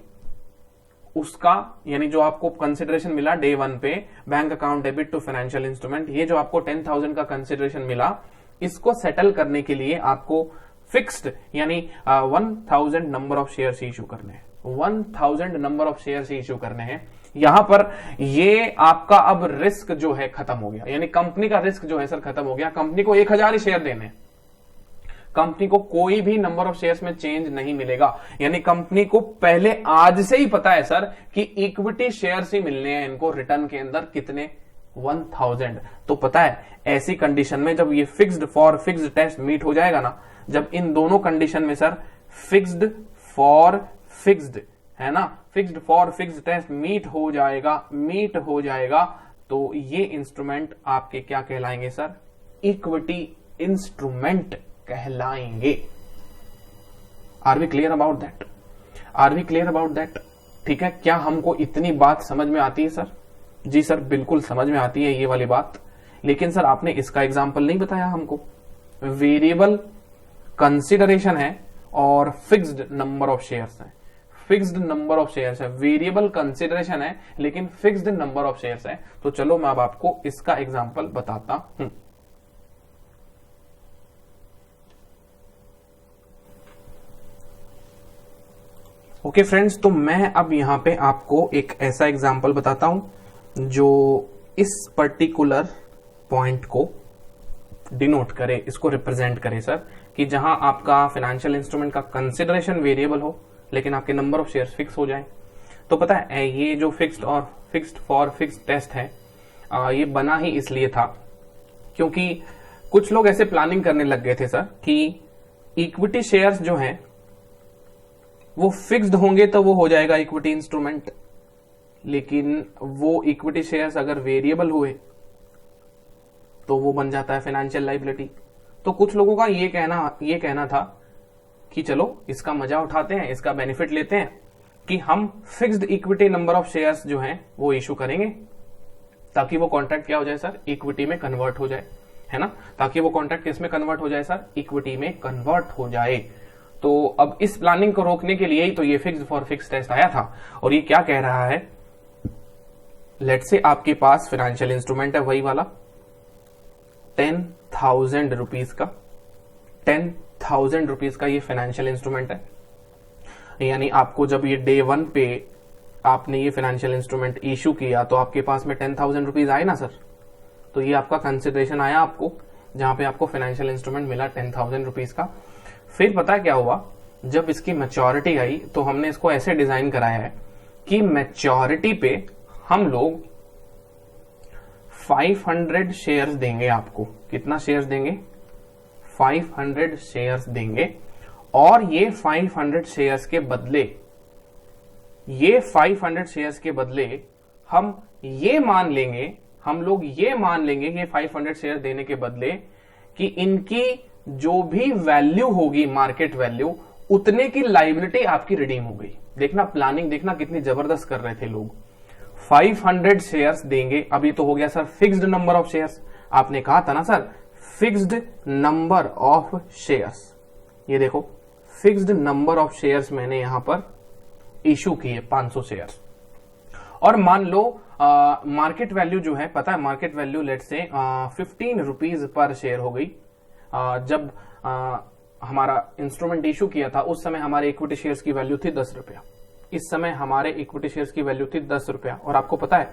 उसका यानी जो आपको कंसिडरेशन मिला डे 1 पे, bank account debit to financial instrument, ये जो आपको 10,000 का कंसिडरेशन मिला, इसको सेटल करने के लिए आपको फिक्स्ड यानी 1000 नंबर ऑफ शेयर्स इश्यू करने हैं, 1000 नंबर ऑफ शेयर्स इश्यू करने हैं। यहां पर ये आपका अब रिस्क जो है खत्म हो गया, यानी कंपनी का रिस्क जो है सर खत्म हो गया। कंपनी को 1000 ही शेयर देने, कंपनी को कोई भी नंबर ऑफ शेयर्स में चेंज नहीं मिलेगा। यानी कंपनी को पहले आज से ही पता है सर कि इक्विटी शेयर्स ही मिलने हैं इनको रिटर्न के अंदर, कितने? 1000। तो पता है ऐसी कंडीशन में जब ये fixed for fixed test meet हो जाएगा ना, जब इन दोनों कंडीशन में सर फिक्स्ड फॉर फिक्स्ड, है ना, fixed for fixed test meet हो जाएगा, तो ये इंस्ट्रूमेंट आपके क्या कहलाएंगे सर? इक्विटी इंस्ट्रूमेंट कहलाएंगे। Are we clear about that? Are we clear about that? ठीक है, क्या हमको इतनी बात समझ में आती है सर? जी सर बिल्कुल समझ में आती है ये वाली बात, लेकिन सर आपने इसका एग्जाम्पल नहीं बताया हमको। वेरिएबल कंसिडरेशन है और फिक्स्ड नंबर ऑफ शेयर्स है, फिक्स्ड नंबर ऑफ शेयर्स है, वेरिएबल कंसिडरेशन है लेकिन फिक्स्ड नंबर ऑफ शेयर्स है। तो चलो मैं अब आपको इसका एग्जाम्पल बताता हूं। ओके फ्रेंड्स, तो मैं अब यहां पे आपको एक ऐसा एग्जाम्पल बताता हूं जो इस पर्टिकुलर पॉइंट को डिनोट करे, इसको रिप्रेजेंट करे सर, कि जहां आपका फाइनेंशियल इंस्ट्रूमेंट का कंसिडरेशन वेरिएबल हो लेकिन आपके नंबर ऑफ शेयर्स फिक्स हो जाए। तो पता है ये जो फिक्स्ड और फिक्स्ड फॉर फिक्स्ड टेस्ट है ये बना ही इसलिए था क्योंकि कुछ लोग ऐसे प्लानिंग करने लग गए थे सर कि इक्विटी शेयर्स जो हैं वो फिक्स्ड होंगे तो वो हो जाएगा इक्विटी इंस्ट्रूमेंट, लेकिन वो इक्विटी शेयर्स अगर वेरिएबल हुए तो वो बन जाता है फाइनेंशियल लायबिलिटी। तो कुछ लोगों का ये कहना था कि चलो इसका मजा उठाते हैं, इसका बेनिफिट लेते हैं कि हम fixed equity number of shares जो हैं वो इशू करेंगे ताकि वो कॉन्ट्रैक्ट क्या हो जाए सर, इक्विटी में कन्वर्ट हो जाए, है ना। ताकि वो कॉन्ट्रैक्ट किस में कन्वर्ट हो जाए सर, इक्विटी में कन्वर्ट हो जाए। तो अब इस प्लानिंग को रोकने के लिए ही तो ये फिक्स्ड फॉर फिक्स्ड टेस्ट आया था। और ये क्या कह रहा है, लेट्स से आपके पास फाइनेंशियल इंस्ट्रूमेंट है वही वाला 10,000 रुपीज का, 10,000 रुपीज का ये फाइनेंशियल इंस्ट्रूमेंट है। यानी आपको जब ये डे 1 पे आपने ये फाइनेंशियल इंस्ट्रूमेंट इशू किया तो आपके पास में 10,000 रुपीज आए ना सर। तो ये आपका कंसिडरेशन आया आपको, जहां पे आपको फाइनेंशियल इंस्ट्रूमेंट मिला 10,000 रुपीज का। फिर पता क्या हुआ, जब इसकी मैच्योरिटी आई तो हमने इसको ऐसे डिजाइन कराया है कि मैच्योरिटी पे हम लोग 500 शेयर्स देंगे आपको। कितना शेयर्स देंगे, 500 शेयर्स देंगे। और ये 500 शेयर्स के बदले, ये 500 शेयर्स के बदले हम लोग ये मान लेंगे ये 500 शेयर देने के बदले कि इनकी जो भी वैल्यू होगी, मार्केट वैल्यू, उतने की लायबिलिटी आपकी रिडीम हो गई। देखना प्लानिंग, देखना कितनी जबरदस्त कर रहे थे लोग। 500 शेयर्स देंगे। अभी तो हो गया sir fixed number of shares, आपने कहा था ना sir fixed number of shares. ये देखो फिक्स्ड नंबर ऑफ शेयर्स मैंने यहां पर इशू किए 500 शेयर्स। और मान लो मार्केट वैल्यू जो है, पता है मार्केट वैल्यू लेट से 15 रुपीज पर शेयर हो गई। जब हमारा इंस्ट्रूमेंट इशू किया था उस समय हमारे इक्विटी शेयर्स की वैल्यू थी 10 रुपया। इस समय हमारे इक्विटी शेयर्स की वैल्यू थी 10 रुपया। और आपको पता है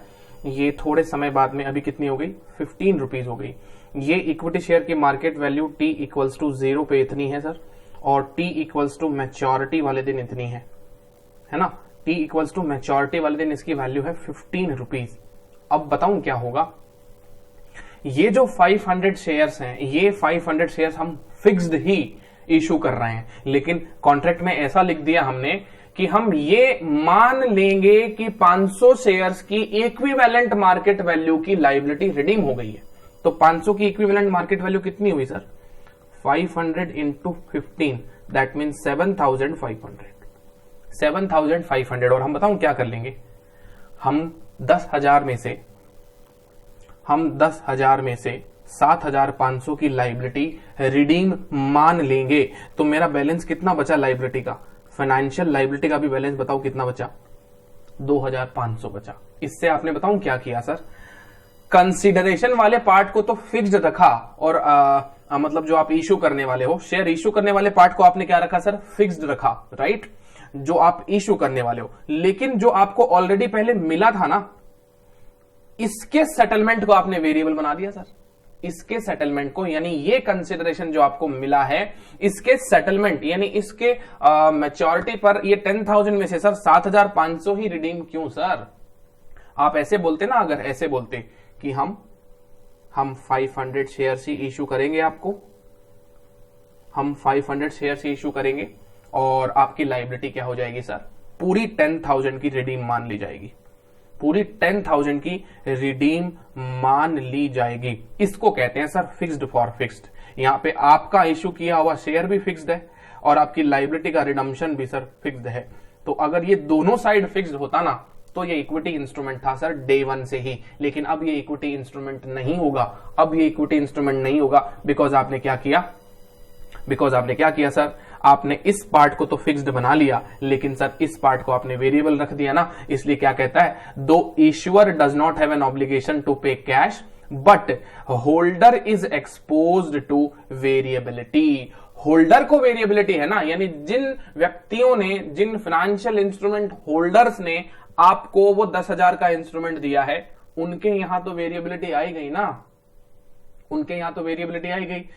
ये थोड़े समय बाद में अभी कितनी हो गई, 15 रुपीज हो गई। ये इक्विटी शेयर की market value t equals to 0 पे इतनी है सर, और t इक्वल्स टू मैच्योरिटी वाले दिन इतनी है ना। t इक्वल्स टू मैच्योरिटी वाले दिन इसकी वैल्यू है 15 रुपीज। अब बताऊं क्या होगा, ये जो 500 शेयर्स हैं, ये 500 शेयर्स हम फिक्स्ड ही इशू कर रहे हैं, लेकिन कॉन्ट्रैक्ट में ऐसा लिख दिया हमने कि हम ये मान लेंगे कि 500 शेयर्स की इक्विवेलेंट मार्केट वैल्यू की लायबिलिटी रिडीम हो गई है। तो 500 की इक्विवेलेंट मार्केट वैल्यू कितनी हुई सर, 500 इंटू 15, दैट मीन 7,500। 7,500। और हम बताऊं क्या कर लेंगे, हम 10,000 में से 7,500 की लायबिलिटी रिडीम मान लेंगे। तो मेरा बैलेंस कितना बचा लायबिलिटी का, फाइनेंशियल लायबिलिटी का भी बैलेंस बताओ कितना बचा, 2,500 बचा। इससे आपने बताऊं क्या किया सर, कंसीडरेशन वाले पार्ट को तो फिक्स्ड रखा, और मतलब जो आप इशू करने वाले हो, शेयर इशू करने वाले पार्ट को आपने क्या रखा सर, फिक्स्ड रखा, राइट, जो आप इशू करने वाले हो। लेकिन जो आपको ऑलरेडी पहले मिला था ना, इसके सेटलमेंट को आपने वेरिएबल बना दिया सर। इसके सेटलमेंट को, यानी ये कंसिडरेशन जो आपको मिला है, इसके सेटलमेंट यानी इसके मैच्योरिटी पर ये 10,000 में से सर 7,500 ही रिडीम क्यों सर। आप ऐसे बोलते ना, अगर ऐसे बोलते कि हम 500 शेयर्स ही इशू करेंगे, आपको हम 500 शेयर्स ही इशू करेंगे और आपकी लायबिलिटी क्या हो जाएगी सर, पूरी 10,000 की रिडीम मान ली जाएगी, पूरी 10,000 की रिडीम मान ली जाएगी। इसको कहते हैं सर फिक्स्ड फॉर फिक्स्ड। यहां पे आपका इशू किया हुआ शेयर भी फिक्स्ड है और आपकी लायबिलिटी का रिडम्पशन भी सर फिक्स्ड है। तो अगर ये दोनों साइड फिक्स्ड होता ना, तो ये इक्विटी इंस्ट्रूमेंट था सर डे 1 से ही। लेकिन अब ये इक्विटी इंस्ट्रूमेंट नहीं होगा, अब ये इक्विटी इंस्ट्रूमेंट नहीं होगा, बिकॉज आपने क्या किया सर, आपने इस पार्ट को तो फिक्स्ड बना लिया, लेकिन सर इस पार्ट को आपने वेरिएबल रख दिया ना। इसलिए क्या कहता है, the issuer does not have an obligation to pay cash but holder is exposed to variability. Holder को वेरिएबिलिटी है ना, यानी जिन व्यक्तियों ने, जिन फाइनेंशियल इंस्ट्रूमेंट होल्डर्स ने आपको वो 10,000 का इंस्ट्रूमेंट दिया है, उनके यहां तो वेरिएबिलिटी आई गई ना, उनके यहां तो वेरिएबिलिटी आई गई।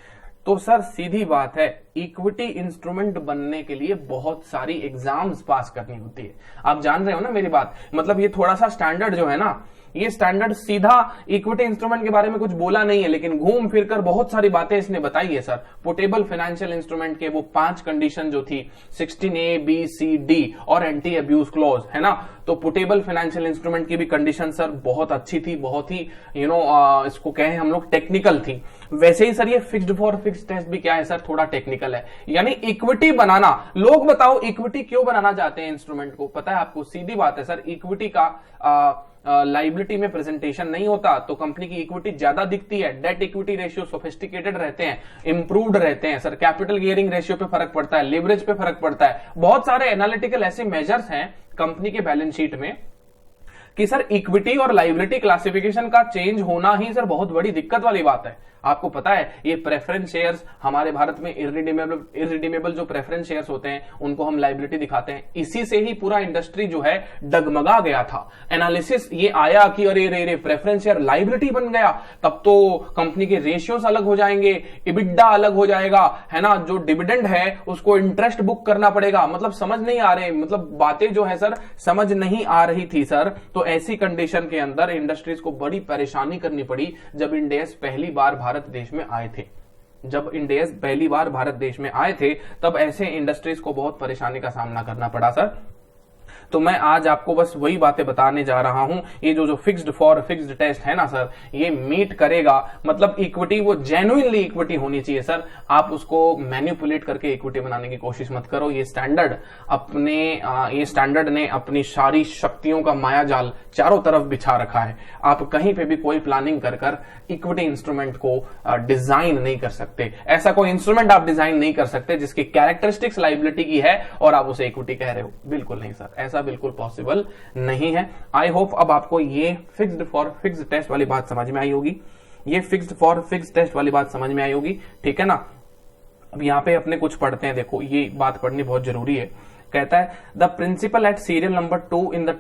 तो सर सीधी बात है, इक्विटी इंस्ट्रूमेंट बनने के लिए बहुत सारी एग्जाम्स पास करनी होती है। आप जान रहे हो ना मेरी बात, मतलब ये थोड़ा सा स्टैंडर्ड जो है ना, ये स्टैंडर्ड सीधा इक्विटी इंस्ट्रूमेंट के बारे में कुछ बोला नहीं है, लेकिन घूम फिर कर बहुत सारी बातें इसने बताई है सर। पोर्टेबल फाइनेंशियल इंस्ट्रूमेंट के वो 5 कंडीशन जो थी 16A, B, C, D और एंटी अब्यूज क्लॉज, है ना। तो पोर्टेबल फाइनेंशियल इंस्ट्रूमेंट की भी कंडीशन सर बहुत अच्छी थी, बहुत ही इसको कहें हम लोग टेक्निकल थी। वैसे ही सर ये फिक्स्ड फॉर फिक्स्ड टेस्ट भी क्या है सर, थोड़ा टेक्निकल है। यानी इक्विटी बनाना, लोग बताओ इक्विटी क्यों बनाना चाहते हैं इंस्ट्रूमेंट को, पता है आपको? सीधी बात है सर, इक्विटी का लाइबिलिटी में प्रेजेंटेशन नहीं होता तो कंपनी की इक्विटी ज्यादा दिखती है, डेट इक्विटी रेशियो सोफिस्टिकेटेड रहते हैं, इंप्रूव्ड रहते हैं सर, कैपिटल गियरिंग रेशियो पे फर्क पड़ता है, लेवरेज पे फर्क पड़ता है। बहुत सारे एनालिटिकल ऐसे मेजर्स हैं कंपनी के बैलेंस शीट में कि सर इक्विटी और लाइबिलिटी क्लासिफिकेशन का चेंज होना ही सर बहुत बड़ी दिक्कत वाली बात है। आपको पता है ये प्रेफरेंस शेयर्स हमारे भारत में इररिडीमेबल जो प्रेफरेंस शेयर्स होते हैं उनको हम लाइबिलिटी दिखाते हैं। इसी से ही पूरा इंडस्ट्री जो है डगमगा गया था। एनालिसिस ये आया कि अरे रे प्रेफरेंस शेयर लाइबिलिटी बन गया, तब तो कंपनी के रेशियोज अलग हो जाएंगे, इबिडा अलग हो जाएगा, है ना, जो डिविडेंड है उसको इंटरेस्ट बुक करना पड़ेगा। मतलब समझ नहीं आ रहे, मतलब बातें जो है सर समझ नहीं आ रही थी सर। तो ऐसी कंडीशन के अंदर इंडस्ट्रीज को बड़ी परेशानी करनी पड़ी जब इंडेस पहली बार भारत देश में आए थे। जब इंडेस पहली बार भारत देश में आए थे तब ऐसे इंडस्ट्रीज को बहुत परेशानी का सामना करना पड़ा सर। तो मैं आज आपको बस वही बातें बताने जा रहा हूं। ये जो फिक्स्ड फॉर फिक्स्ड टेस्ट है ना सर, ये मीट करेगा, मतलब इक्विटी वो जेन्युइनली इक्विटी होनी चाहिए सर। आप उसको मैनिपुलेट करके इक्विटी बनाने की कोशिश मत करो। ये स्टैंडर्ड ने अपनी सारी शक्तियों का माया जाल चारों तरफ बिछा रखा है। आप कहीं पे भी कोई प्लानिंग कर इक्विटी इंस्ट्रूमेंट को डिजाइन नहीं कर सकते। ऐसा कोई इंस्ट्रूमेंट आप डिजाइन नहीं कर सकते जिसकी कैरेक्टरिस्टिक्स लाइबिलिटी की है और आप उसे इक्विटी कह रहे हो। बिल्कुल नहीं सर, ऐसा बिल्कुल पॉसिबल नहीं है। आई होप अब आपको ये फिक्स्ड फॉर फिक्स्ड टेस्ट वाली बात समझ में आई होगी। ये फिक्स्ड फॉर फिक्स्ड टेस्ट वाली बात समझ में आई होगी, ठीक है ना। अब यहां पे अपने कुछ पढ़ते हैं, देखो ये बात पढ़नी बहुत जरूरी है। कहता है the principle at serial number 2 in the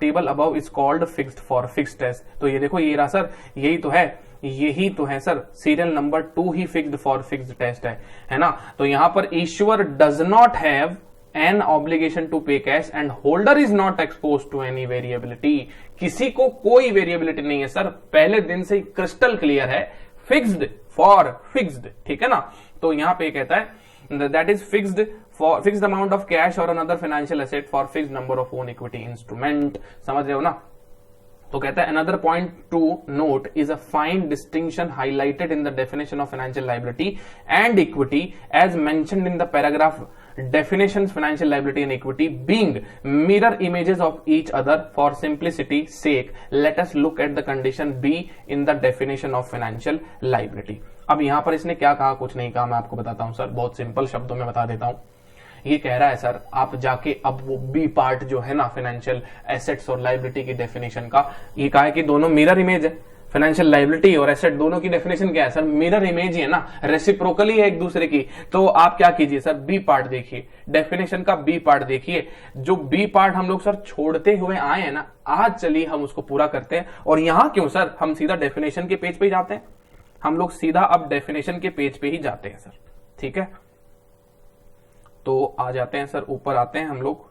table above is called fixed for fixed test. तो ये देखो ये रहा सर, यही तो है सर, सीरियल नंबर 2 ही फिक्स्ड फॉर फिक्स्ड टेस्ट है ना। तो यहां पर issuer does not have an obligation to pay cash and holder is not exposed to any variability। किसी को कोई वेरिएबिलिटी नहीं है सर, पहले दिन से ही क्रिस्टल क्लियर है, फिक्स्ड फॉर फिक्स्ड, ठीक है ना। तो यहां पे कहता है that is fixed amount of cash और another financial asset for fixed number of own equity instrument. समझ रहे हो ना। तो कहता है another point to note is a fine distinction highlighted in the definition of financial liability and equity as mentioned in the paragraph definitions financial liability and equity being mirror images of each other. For simplicity sake let us look at the condition B in the definition of financial liability। अब यहां पर इसने क्या कहा, कुछ नहीं कहा, मैं आपको बताता हूं सर, बहुत सिंपल शब्दों में बता देता हूं। ये कह रहा है सर आप जाके अब वो बी पार्ट जो है ना फाइनेंशियल एसेट्स और लाइबिलिटी की डेफिनेशन का, ये कहा है कि दोनों मिरर इमेज है। फाइनेंशियल लाइबिलिटी और एसेट दोनों की डेफिनेशन क्या है सर, मिरर इमेज ही है ना, रेसिप्रोकली है एक दूसरे की। तो आप क्या कीजिए सर, बी पार्ट देखिए, डेफिनेशन का बी पार्ट देखिए। जो बी पार्ट हम लोग सर छोड़ते हुए आए हैं ना, आज चलिए हम उसको पूरा करते हैं। और यहां क्यों सर, हम सीधा डेफिनेशन के पेज पे ही जाते हैं, हम लोग सीधा अब डेफिनेशन के पेज पे ही जाते हैं सर, ठीक है। तो आ जाते हैं सर, ऊपर आते हैं हम लोग,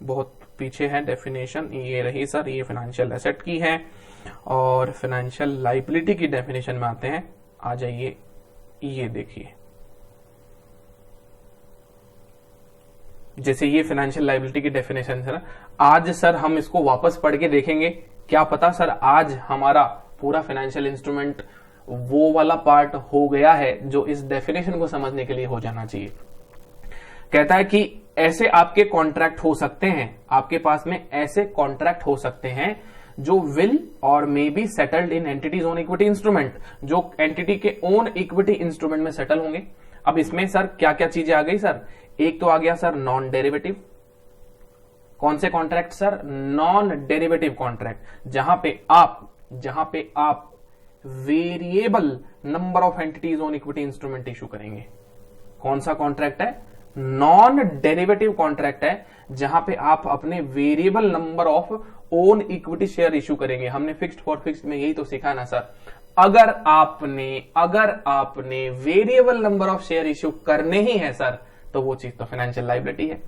बहुत पीछे है डेफिनेशन, ये रही सर, ये फाइनेंशियल एसेट की है। और फाइनेंशियल लाइबिलिटी की डेफिनेशन में आते हैं, आ जाइए, ये देखिए, जैसे ये फाइनेंशियल लाइबिलिटी की डेफिनेशन है ना, आज सर हम इसको वापस पढ़ के देखेंगे, क्या पता सर आज हमारा पूरा फाइनेंशियल इंस्ट्रूमेंट वो वाला पार्ट हो गया है जो इस डेफिनेशन को समझने के लिए हो जाना चाहिए। कहता है कि ऐसे आपके कॉन्ट्रैक्ट हो सकते हैं, आपके पास में ऐसे कॉन्ट्रैक्ट हो सकते हैं जो will or may be settled in entities own equity instrument, जो एंटिटी के ओन इक्विटी इंस्ट्रूमेंट में सेटल होंगे। अब इसमें सर क्या क्या चीजें आ गई सर, एक तो आ गया सर नॉन डेरिवेटिव। कौन से contract sir, non derivative contract, जहां पे आप variable number of entities own equity instrument issue करेंगे। कौन सा कॉन्ट्रैक्ट है, नॉन डेरिवेटिव कॉन्ट्रैक्ट है, जहां पे आप अपने variable number of own equity share issue करेंगे। हमने फिक्स्ड फॉर फिक्स्ड में यही तो सीखा ना सर, अगर आपने variable number of share issue करने ही है सर, तो वो चीज तो फाइनेंशियल लायबिलिटी है।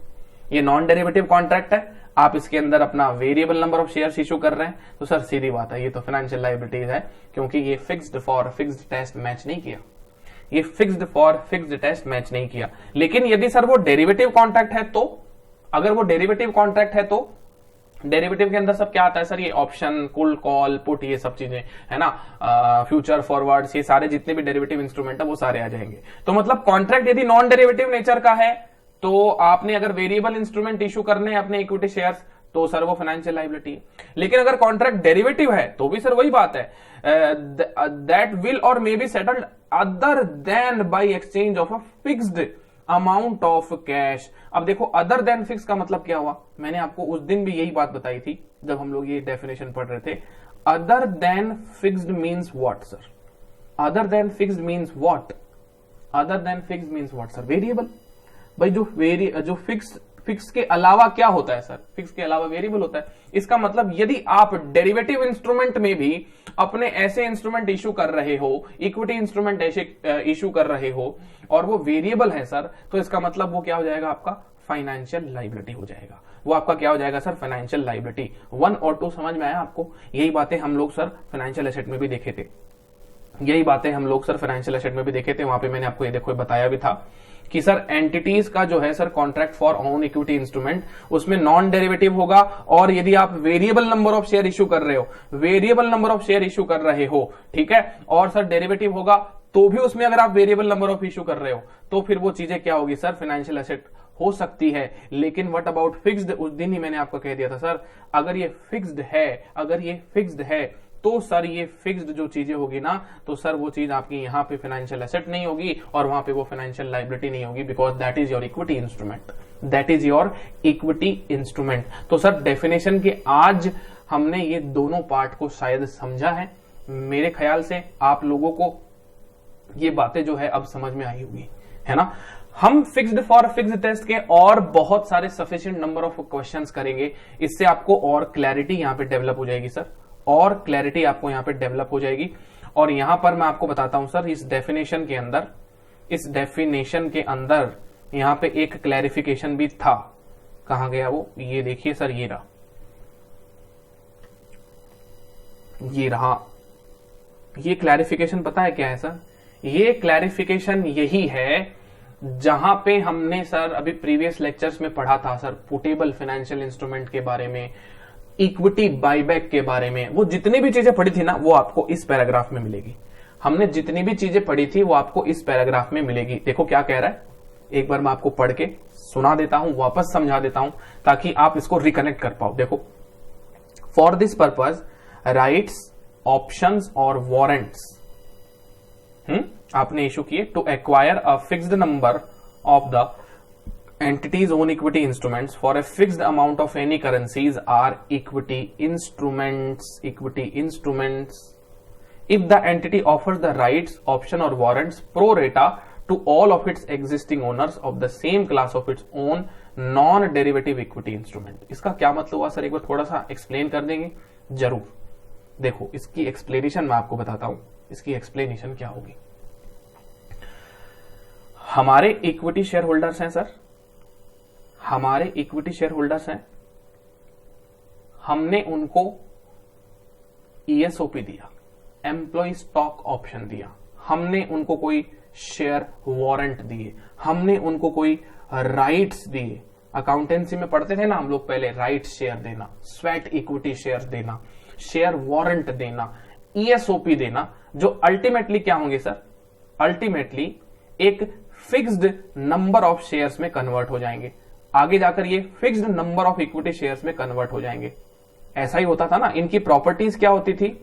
ये नॉन डेरिवेटिव कॉन्ट्रैक्ट है, आप इसके अंदर अपना variable number of shares issue कर रहे हैं, तो सर सीधी बात है ये तो फाइनेंशियल लायबिलिटीज है, क्योंकि ये fixed for fixed test match नहीं किया, ये fixed for fixed test match नहीं किया। लेकिन यदि सर वो डेरिवेटिव कॉन्ट्रैक्ट है, तो अगर वो डेरिवेटिव कॉन्ट्रैक्ट है तो डेरिवेटिव के अंदर सब क्या आता है सर, ये ऑप्शन, कॉल, कॉल, पुट, ये सब चीजें है ना, फ्यूचर, फॉरवर्ड्स, ये सारे जितने भी डेरिवेटिव इंस्ट्रूमेंट है वो सारे आ जाएंगे। तो मतलब कॉन्ट्रैक्ट यदि नॉन डेरिवेटिव नेचर का है, तो आपने अगर वेरिएबल इंस्ट्रूमेंट इशू करने हैं अपने इक्विटी शेयर्स, तो सर वो फाइनेंशियल लायबिलिटी है। लेकिन अगर कॉन्ट्रैक्ट डेरिवेटिव है तो भी सर वही बात है, that will or may be settled other than by exchange of a fixed amount of cash. अब देखो अदर देन फिक्स का मतलब क्या हुआ, मैंने आपको उस दिन भी यही बात बताई थी जब हम लोग ये डेफिनेशन पढ़ रहे थे। Other than fixed means what sir, other than fixed means what, other than fixed means what sir, variable. भाई जो फिक्स के अलावा क्या होता है सर, फिक्स के अलावा वेरिएबल होता है। इसका मतलब यदि आप डेरिवेटिव इंस्ट्रूमेंट में भी अपने ऐसे इंस्ट्रूमेंट इशू कर रहे हो, इक्विटी इंस्ट्रूमेंट ऐसे इशू कर रहे हो और वो वेरिएबल है सर, तो इसका मतलब वो क्या हो जाएगा, आपका फाइनेंशियल लायबिलिटी हो जाएगा। वो आपका क्या हो जाएगा सर, फाइनेंशियल लायबिलिटी। 1 और 2 समझ में आया आपको? यही बातें हम लोग सर फाइनेंशियल एसेट में भी देखे थे, यही बातें हम लोग सर फाइनेंशियल एसेट में भी देखे थे। वहां पे मैंने आपको ये देखो बताया भी था कि सर एंटिटीज का जो है sir contract for own equity instrument, उसमें नॉन डेरिवेटिव होगा। और यदि आप variable number of share issue कर रहे हो, variable number of share issue कर रहे हो, ठीक है, और सर डेरिवेटिव होगा तो भी उसमें अगर आप वेरिएबल नंबर ऑफ इशू कर रहे हो, तो फिर वो चीजें क्या होगी सर, फाइनेंशियल एसेट हो सकती है। लेकिन व्हाट अबाउट फिक्स्ड, उस दिन ही मैंने आपको कह दिया था सर, अगर ये फिक्स्ड है, अगर ये फिक्स्ड है तो सर ये फिक्स्ड जो चीजें होगी ना, तो सर वो चीज आपकी यहां पे फाइनेंशियल एसेट नहीं होगी और वहां पे वो फाइनेंशियल लायबिलिटी नहीं होगी, because that is your equity instrument, that is your equity instrument. तो सर डेफिनेशन के आज हमने ये दोनों पार्ट को शायद समझा है। मेरे ख्याल से आप लोगों को ये बातें जो है अब समझ में आई होगी, है ना। हम फिक्स्ड फॉर फिक्स्ड टेस्ट के और बहुत सारे सफिशिएंट नंबर ऑफ क्वेश्चंस करेंगे, इससे आपको और क्लैरिटी यहां पे डेवलप हो जाएगी सर, और क्लैरिटी आपको यहां पे डेवलप हो जाएगी। और यहां पर मैं आपको बताता हूं सर, इस डेफिनेशन के अंदर यहां पे एक क्लैरिफिकेशन भी था। कहां गया वो, ये देखिए सर, ये रहा। ये क्लैरिफिकेशन पता है क्या है सर, ये क्लैरिफिकेशन यही है जहां पे हमने सर अभी प्रीवियस लेक्चर्स में पढ़ा था सर, पोर्टेबल फाइनेंशियल इंस्ट्रूमेंट के बारे में, इक्विटी बायबैक के बारे में। वो जितनी भी चीजें पढ़ी थी ना, वो आपको इस पैराग्राफ में मिलेगी। हमने जितनी भी चीजें पढ़ी थी वो आपको इस पैराग्राफ में मिलेगी। देखो क्या कह रहा है, एक बार मैं आपको पढ़ के सुना देता हूं, वापस समझा देता हूं, ताकि आप इसको रिकनेक्ट कर पाओ। देखो, for this purpose rights, options और वारंट्स आपने इशू किए to acquire a fixed number of the entities own equity instruments for a fixed amount of any currencies are equity instruments if the entity offers the rights, option or warrants pro rata to all of its existing owners of the same class of its own non derivative equity instrument। इसका क्या मतलब हुआ sir, एक बार थोड़ा सा explain कर देंगे? जरूर। देखो इसकी एक्सप्लेनेशन मैं आपको बताता हूं, इसकी एक्सप्लेनेशन क्या होगी। हमारे इक्विटी शेयर होल्डर्स हैं सर, हमारे इक्विटी शेयर होल्डर्स हैं, हमने उनको ईएसओपी दिया, एम्प्लॉय स्टॉक ऑप्शन दिया, हमने उनको कोई शेयर वारंट दिए, हमने उनको कोई राइट्स दिए। अकाउंटेंसी में पढ़ते थे ना हम लोग पहले, राइट शेयर देना, स्वेट इक्विटी शेयर देना, शेयर वारंट देना, ईएसओपी देना, जो अल्टीमेटली क्या होंगे सर, अल्टीमेटली एक फिक्स्ड नंबर ऑफ शेयर्स में कन्वर्ट हो जाएंगे। आगे जाकर ये fixed number of equity shares में कन्वर्ट हो जाएंगे। ऐसा ही होता था ना। इनकी प्रॉपर्टीज क्या होती थी,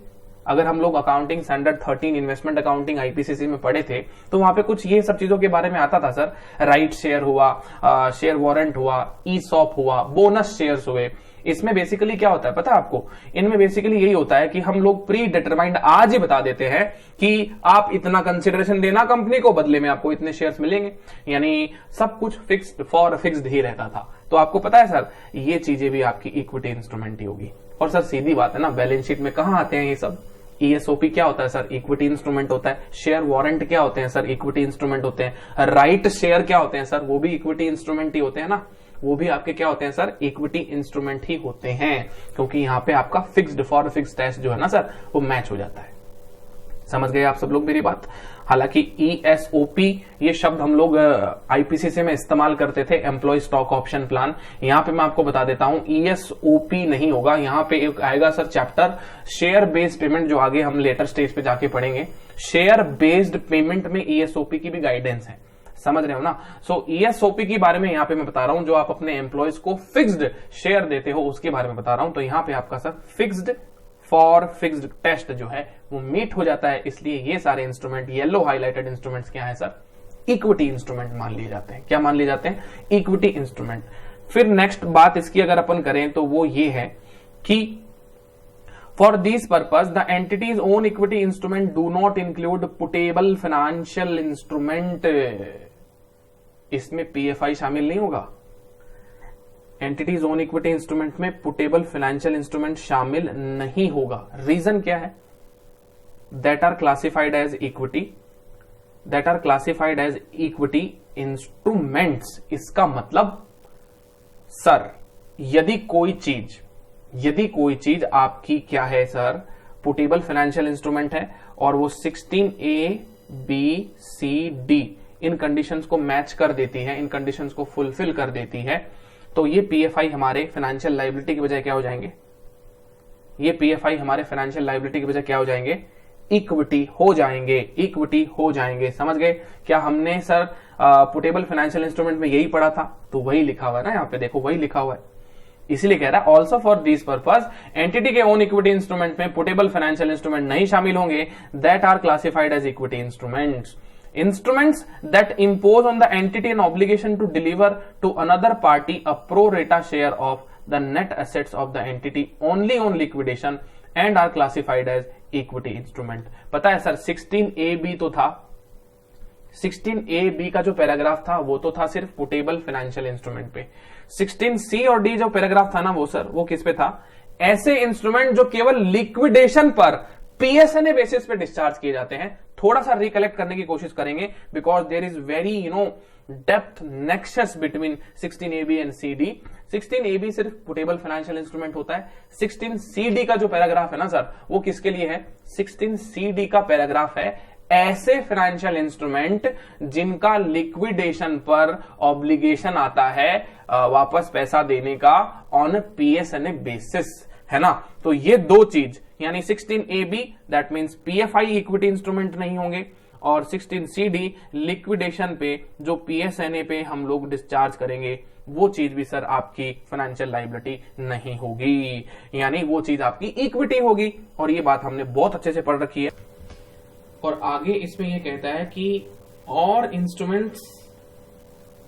अगर हम लोग accounting standard 13 investment accounting IPCC में पढ़े थे, तो वहां पे कुछ ये सब चीजों के बारे में आता था सर। राइट शेयर हुआ, शेयर वारंट हुआ, ईसॉप हुआ, बोनस शेयर्स हुए। इसमें बेसिकली क्या होता है पता है आपको, इनमें बेसिकली यही होता है कि हम लोग प्री डिटरमाइंड आज ही बता देते हैं कि आप इतना कंसिडरेशन देना कंपनी को, बदले में आपको इतने शेयर्स मिलेंगे, यानी सब कुछ फिक्स्ड फॉर फिक्स्ड ही रहता था। तो आपको पता है सर, ये चीजें भी आपकी इक्विटी इंस्ट्रूमेंट ही होगी। और सर सीधी बात है ना, बैलेंस शीट में कहां आते हैं ये सब, ईएसओपी क्या होता है सर? इक्विटी इंस्ट्रूमेंट होता है। शेयर वारंट क्या होते हैं सर? इक्विटी इंस्ट्रूमेंट होते हैं। राइट शेयर क्या होते हैं सर? वो भी इक्विटी इंस्ट्रूमेंट ही होते हैं ना, वो भी आपके क्या होते हैं सर? इक्विटी इंस्ट्रूमेंट ही होते हैं, क्योंकि यहां पे आपका फिक्स्ड फॉर फिक्स्ड टेस्ट जो है ना सर, वो मैच हो जाता है। समझ गए आप सब लोग मेरी बात? हालांकि ईएसओपी ये शब्द हम लोग आईपीसीसी में इस्तेमाल करते थे, एम्प्लॉय स्टॉक ऑप्शन प्लान। यहां पे मैं आपको बता देता हूं, ईएसओपी नहीं होगा, यहां पे एक आएगा sir chapter share based payment, जो आगे हम लेटर स्टेज पे जाके पढ़ेंगे। शेयर बेस्ड पेमेंट में ईएसओपी की भी गाइडेंस है, समझ रहे हो ना? सो ईएसओपी के बारे में यहां पे मैं बता रहा हूं, जो आप अपने एम्प्लॉयज को फिक्स्ड शेयर देते हो उसके बारे में बता रहा हूं। तो यहां पे आपका sir fixed for fixed test जो है वो मीट हो जाता है, इसलिए ये सारे इंस्ट्रूमेंट, येलो हाईलाइटेड इंस्ट्रूमेंट्स क्या है सर? इक्विटी इंस्ट्रूमेंट मान लिए जाते हैं। क्या मान लिए जाते हैं? Equity instrument. फिर नेक्स्ट बात इसकी अगर अपन करें तो वो ये है कि for this purpose the entity's own equity instrument do not include puttable financial instrument. इसमें पीएफआई शामिल नहीं होगा। एंटिटीज ओन इक्विटी इंस्ट्रूमेंट में पुटेबल फाइनेंशियल इंस्ट्रूमेंट शामिल नहीं होगा। रीजन क्या है? That are classified as equity, that are classified as equity instruments. इसका मतलब सर यदि कोई चीज आपकी क्या है सर? पुटेबल फाइनेंशियल इंस्ट्रूमेंट है और वो 16A, B, C, D इन कंडीशंस को मैच कर देती है, इन कंडीशंस को फुलफिल कर देती है, तो ये पीएफआई हमारे फाइनेंशियल लायबिलिटी की बजाय क्या हो जाएंगे? ये पीएफआई हमारे फाइनेंशियल लायबिलिटी की बजाय क्या हो जाएंगे? इक्विटी हो जाएंगे, इक्विटी हो जाएंगे। समझ गए? क्या हमने सर पुटेबल फाइनेंशियल इंस्ट्रूमेंट में यही पढ़ा था? तो वही लिखा हुआ है ना, यहाँ पे देखो वही लिखा हुआ है, इसीलिए कह रहा है also for this purpose entity के ओन इक्विटी इंस्ट्रूमेंट में पुटेबल फाइनेंशियल इंस्ट्रूमेंट नहीं शामिल होंगे, that are classified as equity instruments. Instruments that impose on the entity an obligation to deliver to another party a pro rata share of the net assets of the entity only on liquidation and are classified as equity instrument। पता है sir 16AB तो था, 16AB का जो paragraph था वो तो था सिर्फ पुटेबल फाइनेंशियल इंस्ट्रूमेंट पे। 16C और D जो पैराग्राफ था ना वो सर वो किस पे था? ऐसे इंस्ट्रूमेंट जो केवल लिक्विडेशन पर पीएसएनए बेसिस पे डिस्चार्ज किए जाते हैं। थोड़ा सा रिकलेक्ट करने की कोशिश करेंगे, because there is very depth nexus between 16AB and CD। 16AB सिर्फ पुटेबल फाइनेंशियल इंस्ट्रूमेंट होता है। 16CD का जो पैराग्राफ है ना सर वो किसके लिए है? 16CD का पैराग्राफ है ऐसे फाइनेंशियल इंस्ट्रूमेंट जिनका लिक्विडेशन पर ऑब्लिगेशन आता है वापस पैसा देने का ऑन पीएसएनए बेसिस, है ना? तो ये दो चीज, यानी 16AB that means PFI equity instrument नहीं होंगे, और 16CD लिक्विडेशन पे जो पीएसएनए पे हम लोग डिस्चार्ज करेंगे वो चीज भी सर आपकी फाइनेंशियल लायबिलिटी नहीं होगी, यानी वो चीज आपकी इक्विटी होगी। और ये बात हमने बहुत अच्छे से पढ़ रखी है। और आगे इसमें यह कहता है कि or instruments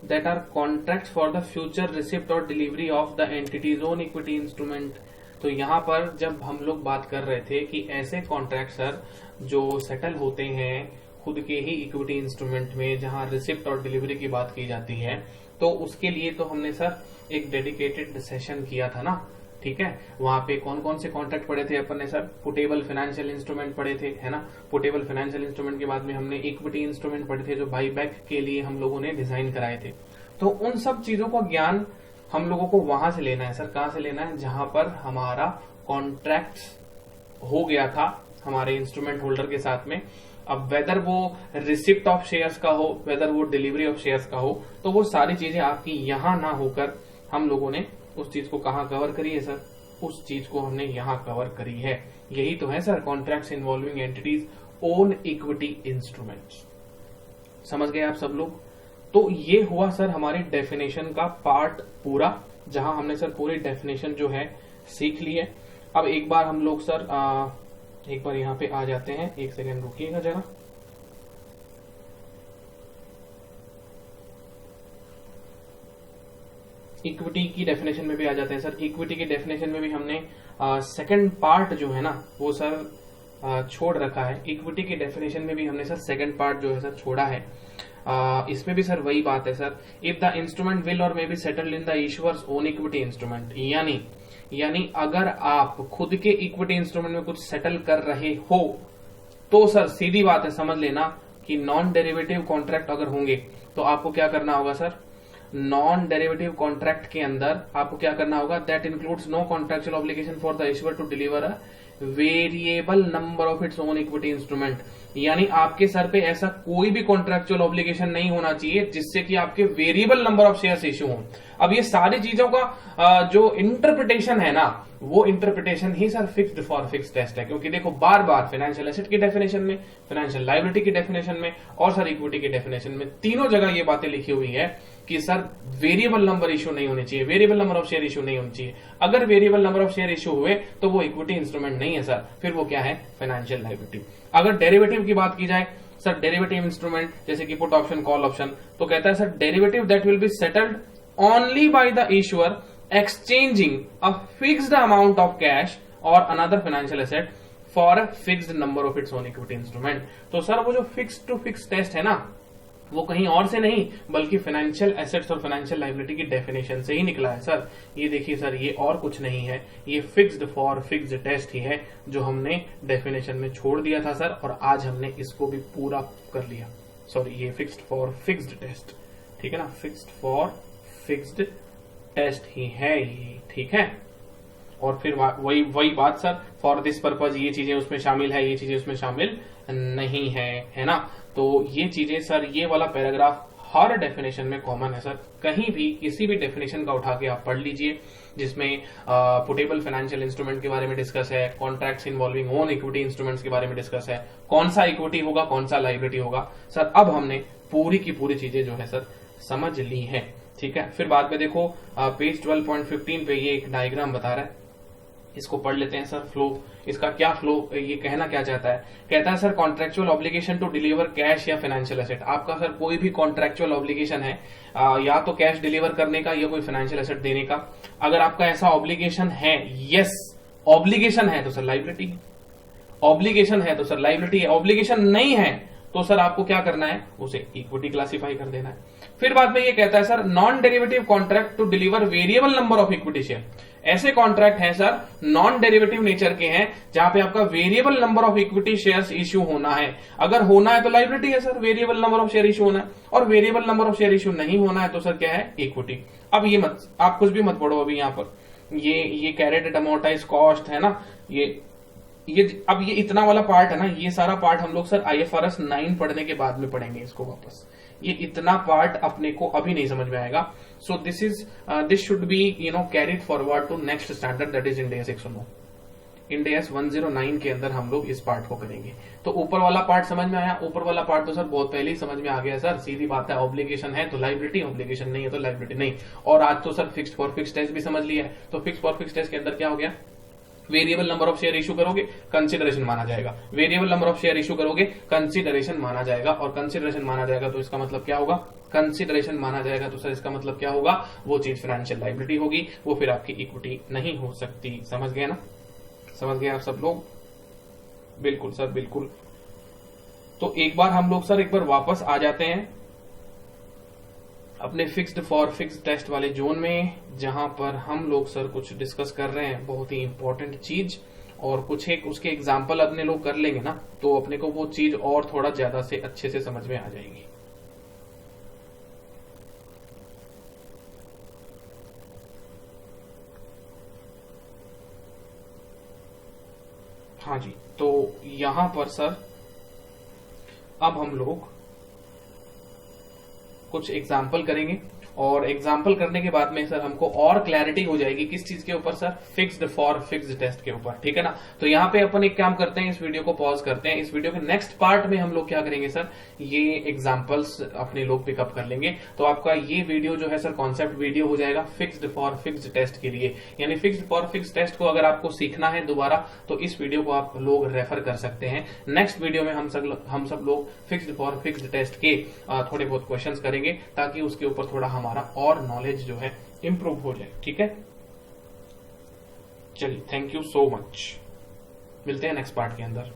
that are contract for the future receipt or delivery of the entity's own equity instrument. तो यहां पर जब हम लोग बात कर रहे थे कि ऐसे कॉन्ट्रैक्ट सर जो सेटल होते हैं खुद के ही इक्विटी इंस्ट्रूमेंट में, जहां रिसिप्ट और डिलीवरी की बात की जाती है, तो उसके लिए तो हमने सर एक डेडिकेटेड सेशन किया था ना, ठीक है? वहां पे कौन कौन से कॉन्ट्रैक्ट पढ़े थे अपन ने सर? पुटेबल फाइनेंशियल इंस्ट्रूमेंट पढ़े थे, है ना? पुटेबल फाइनेंशियल इंस्ट्रूमेंट के बाद में हमने इक्विटी इंस्ट्रूमेंट पढ़े थे जो बाईबैक के लिए हम लोगों ने डिजाइन कराए थे। तो उन सब चीजों का ज्ञान हम लोगों को वहां से लेना है सर। कहां से लेना है? जहां पर हमारा कॉन्ट्रैक्ट हो गया था हमारे इंस्ट्रूमेंट होल्डर के साथ में। अब वेदर वो रिसिप्ट ऑफ शेयर्स का हो, वेदर वो डिलीवरी ऑफ शेयर्स का हो, तो वो सारी चीजें आपकी यहां ना होकर हम लोगों ने उस चीज को कहां कवर करी है सर? उस चीज को हमने यहां कवर करी है। यही तो है sir contracts involving entities own equity instruments. समझ गए आप सब लोग? तो ये हुआ सर हमारे डेफिनेशन का पार्ट पूरा, जहां हमने सर पूरी डेफिनेशन जो है सीख ली है। अब एक बार हम लोग सर एक बार यहां पे आ जाते हैं, एक सेकेंड रुकिएगा जरा। इक्विटी की डेफिनेशन में भी आ जाते हैं सर। इक्विटी की डेफिनेशन में भी हमने सेकंड पार्ट जो है ना वो सर छोड़ रखा है। इक्विटी की डेफिनेशन में भी हमने सर सेकंड पार्ट जो है सर छोड़ा है। इसमें भी सर वही बात है sir, if the instrument will or may be settled in the issuer's own equity instrument, यानी यानी अगर आप खुद के इक्विटी इंस्ट्रूमेंट में कुछ सेटल कर रहे हो तो सर सीधी बात है, समझ लेना कि नॉन डेरिवेटिव कॉन्ट्रैक्ट अगर होंगे तो आपको क्या करना होगा सर, नॉन डेरिवेटिव कॉन्ट्रैक्ट के अंदर आपको क्या करना होगा, that includes no contractual obligation for the issuer to deliver a variable number of its own equity instrument. यानी आपके सर पे ऐसा कोई भी कॉन्ट्रेक्चुअल ऑब्लिगेशन नहीं होना चाहिए जिससे कि आपके variable number of shares issue हो। अब ये सारी चीजों का जो इंटरप्रिटेशन है ना, वो इंटरप्रिटेशन ही sir fixed for fixed test है। क्योंकि देखो बार बार फाइनेंशियल एसेट की डेफिनेशन में, फाइनेंशियल लायबिलिटी की डेफिनेशन में और सर इक्विटी की डेफिनेशन में, तीनों जगह ये बातें लिखी हुई है कि सर वेरिएबल नंबर इश्यू नहीं होने चाहिए, variable number of share issue नहीं होनी चाहिए। अगर variable number of share issue हुए तो वो इक्विटी इंस्ट्रूमेंट नहीं है सर, फिर वो क्या है, फाइनेंशियल लायबिलिटी। अगर डेरिवेटिव की बात की जाए सर, डेरिवेटिव इंस्ट्रूमेंट जैसे कि पुट ऑप्शन, कॉल ऑप्शन, तो कहता है sir derivative that will be settled only by the issuer exchanging a fixed amount of cash और another financial asset for a fixed number of its own equity instrument. तो sir वो जो fix to fix test है ना, वो कहीं और से नहीं बल्कि फाइनेंशियल एसेट्स और फाइनेंशियल लायबिलिटी की डेफिनेशन से ही निकला है सर। ये देखिए सर, ये और कुछ नहीं है, ये फिक्स्ड फॉर फिक्स्ड टेस्ट ही है जो हमने डेफिनेशन में छोड़ दिया था सर, और आज हमने इसको भी पूरा कर लिया। सॉरी, ये फिक्स्ड फॉर फिक्स्ड टेस्ट, ठीक है ना, फिक्स्ड फॉर फिक्स्ड टेस्ट ही है ये, ठीक है। और फिर वही बात सर, फॉर दिस पर्पज ये चीजें उसमें शामिल है, ये चीजें उसमें शामिल नहीं है ना। तो ये चीजें सर, ये वाला पैराग्राफ हर डेफिनेशन में कॉमन है सर। कहीं भी किसी भी डेफिनेशन का उठा के आप पढ़ लीजिए जिसमें पुटेबल फाइनेंशियल इंस्ट्रूमेंट के बारे में डिस्कस है, contracts involving own equity instruments के बारे में डिस्कस है, कौन सा इक्विटी होगा कौन सा लायबिलिटी होगा सर। अब हमने पूरी की पूरी चीजें जो है सर समझ ली है, ठीक है। फिर बाद में देखो पेज 12.15 पे ये एक डायग्राम बता रहा है, इसको पढ़ लेते हैं सर। फ्लो, इसका क्या फ्लो, ये कहना क्या चाहता है, कहता है sir contractual obligation to deliver cash या फाइनेंशियल एसेट। आपका सर कोई भी कॉन्ट्रेक्चुअल ऑब्लिगेशन है, या तो कैश डिलीवर करने का या कोई फाइनेंशियल एसेट देने का। अगर आपका ऐसा ऑब्लिगेशन है, यस ऑब्लिगेशन है तो सर लायबिलिटी, ऑब्लिगेशन है तो सर लायबिलिटी है, ऑब्लिगेशन नहीं है तो सर आपको क्या करना है, उसे इक्विटी क्लासिफाई कर देना है। फिर बाद में ये कहता है sir non derivative contract to deliver variable number of equity share. ऐसे कॉन्ट्रैक्ट हैं सर नॉन डेरिवेटिव नेचर के हैं जहां पे आपका variable number of equity shares issue होना है। अगर होना है तो लायबिलिटी है sir, variable number of share issue होना है, और variable number of share issue नहीं होना है तो सर क्या है, इक्विटी। अब ये मत, आप कुछ भी मत पढ़ो अभी यहाँ पर, ये कैरेट अमोर्टाइज कॉस्ट है ना, ये अब ये इतना वाला पार्ट है ना, ये सारा पार्ट हम लोग सर IFRS 9 पढ़ने के बाद में पढ़ेंगे इसको वापस। ये इतना पार्ट अपने को अभी नहीं समझ में आएगा। So this should be carried forward to next standard, that is Ind AS 109। Ind AS 109 के अंदर हम लोग इस पार्ट को करेंगे। तो ऊपर वाला पार्ट समझ में आया, ऊपर वाला पार्ट तो सर बहुत पहले ही समझ में आ गया सर, सीधी बात है, ऑब्लिगेशन है तो लायबिलिटी, ऑब्लिगेशन नहीं है तो लायबिलिटी नहीं। और आज तो sir fixed for fixed test भी समझ लिया है। तो फिक्स्ड फॉर फिक्स्ड टेस्ट के अंदर क्या हो गया, variable number of share issue करोगे कंसीडरेशन माना जाएगा, variable number of share issue करोगे कंसीडरेशन माना जाएगा, और कंसीडरेशन माना जाएगा तो इसका मतलब क्या होगा, कंसीडरेशन माना जाएगा तो सर इसका मतलब क्या होगा, वो चीज फाइनेंशियल लायबिलिटी होगी, वो फिर आपकी इक्विटी नहीं हो सकती। समझ गए ना, समझ गए आप सब लोग, बिल्कुल सर बिल्कुल। तो एक बार हम लोग सर एक बार वापस आ जाते हैं अपने फिक्स्ड फॉर फिक्स्ड टेस्ट वाले जोन में, जहां पर हम लोग सर कुछ डिस्कस कर रहे हैं बहुत ही इंपॉर्टेंट चीज, और कुछ एक उसके एग्जाम्पल अपने लोग कर लेंगे ना तो अपने को वो चीज और थोड़ा ज्यादा से अच्छे से समझ में आ जाएगी। हाँ जी, तो यहां पर सर अब हम लोग कुछ एग्जाम्पल करेंगे, और एग्जाम्पल करने के बाद में सर हमको और क्लैरिटी हो जाएगी किस चीज के ऊपर sir, fixed for fixed test के ऊपर, ठीक है ना। तो यहाँ पे अपन एक काम करते हैं, इस वीडियो को पॉज करते हैं, इस वीडियो के नेक्स्ट पार्ट में हम लोग क्या करेंगे सर, ये एग्जाम्पल्स अपने लोग पिकअप कर लेंगे। तो आपका ये वीडियो जो है सर कॉन्सेप्ट वीडियो हो जाएगा फिक्स्ड फॉर फिक्स्ड टेस्ट के लिए। यानी फिक्स्ड फॉर फिक्स्ड टेस्ट को अगर आपको सीखना है दोबारा तो इस वीडियो को आप लोग रेफर कर सकते हैं। नेक्स्ट वीडियो में हम सब लोग फिक्स्ड फॉर फिक्स्ड टेस्ट के थोड़े बहुत क्वेश्चंस करेंगे ताकि उसके ऊपर थोड़ा हमारा और नॉलेज जो है इंप्रूव हो जाए, ठीक है। चलिए, थैंक यू सो मच, मिलते हैं नेक्स्ट पार्ट के अंदर।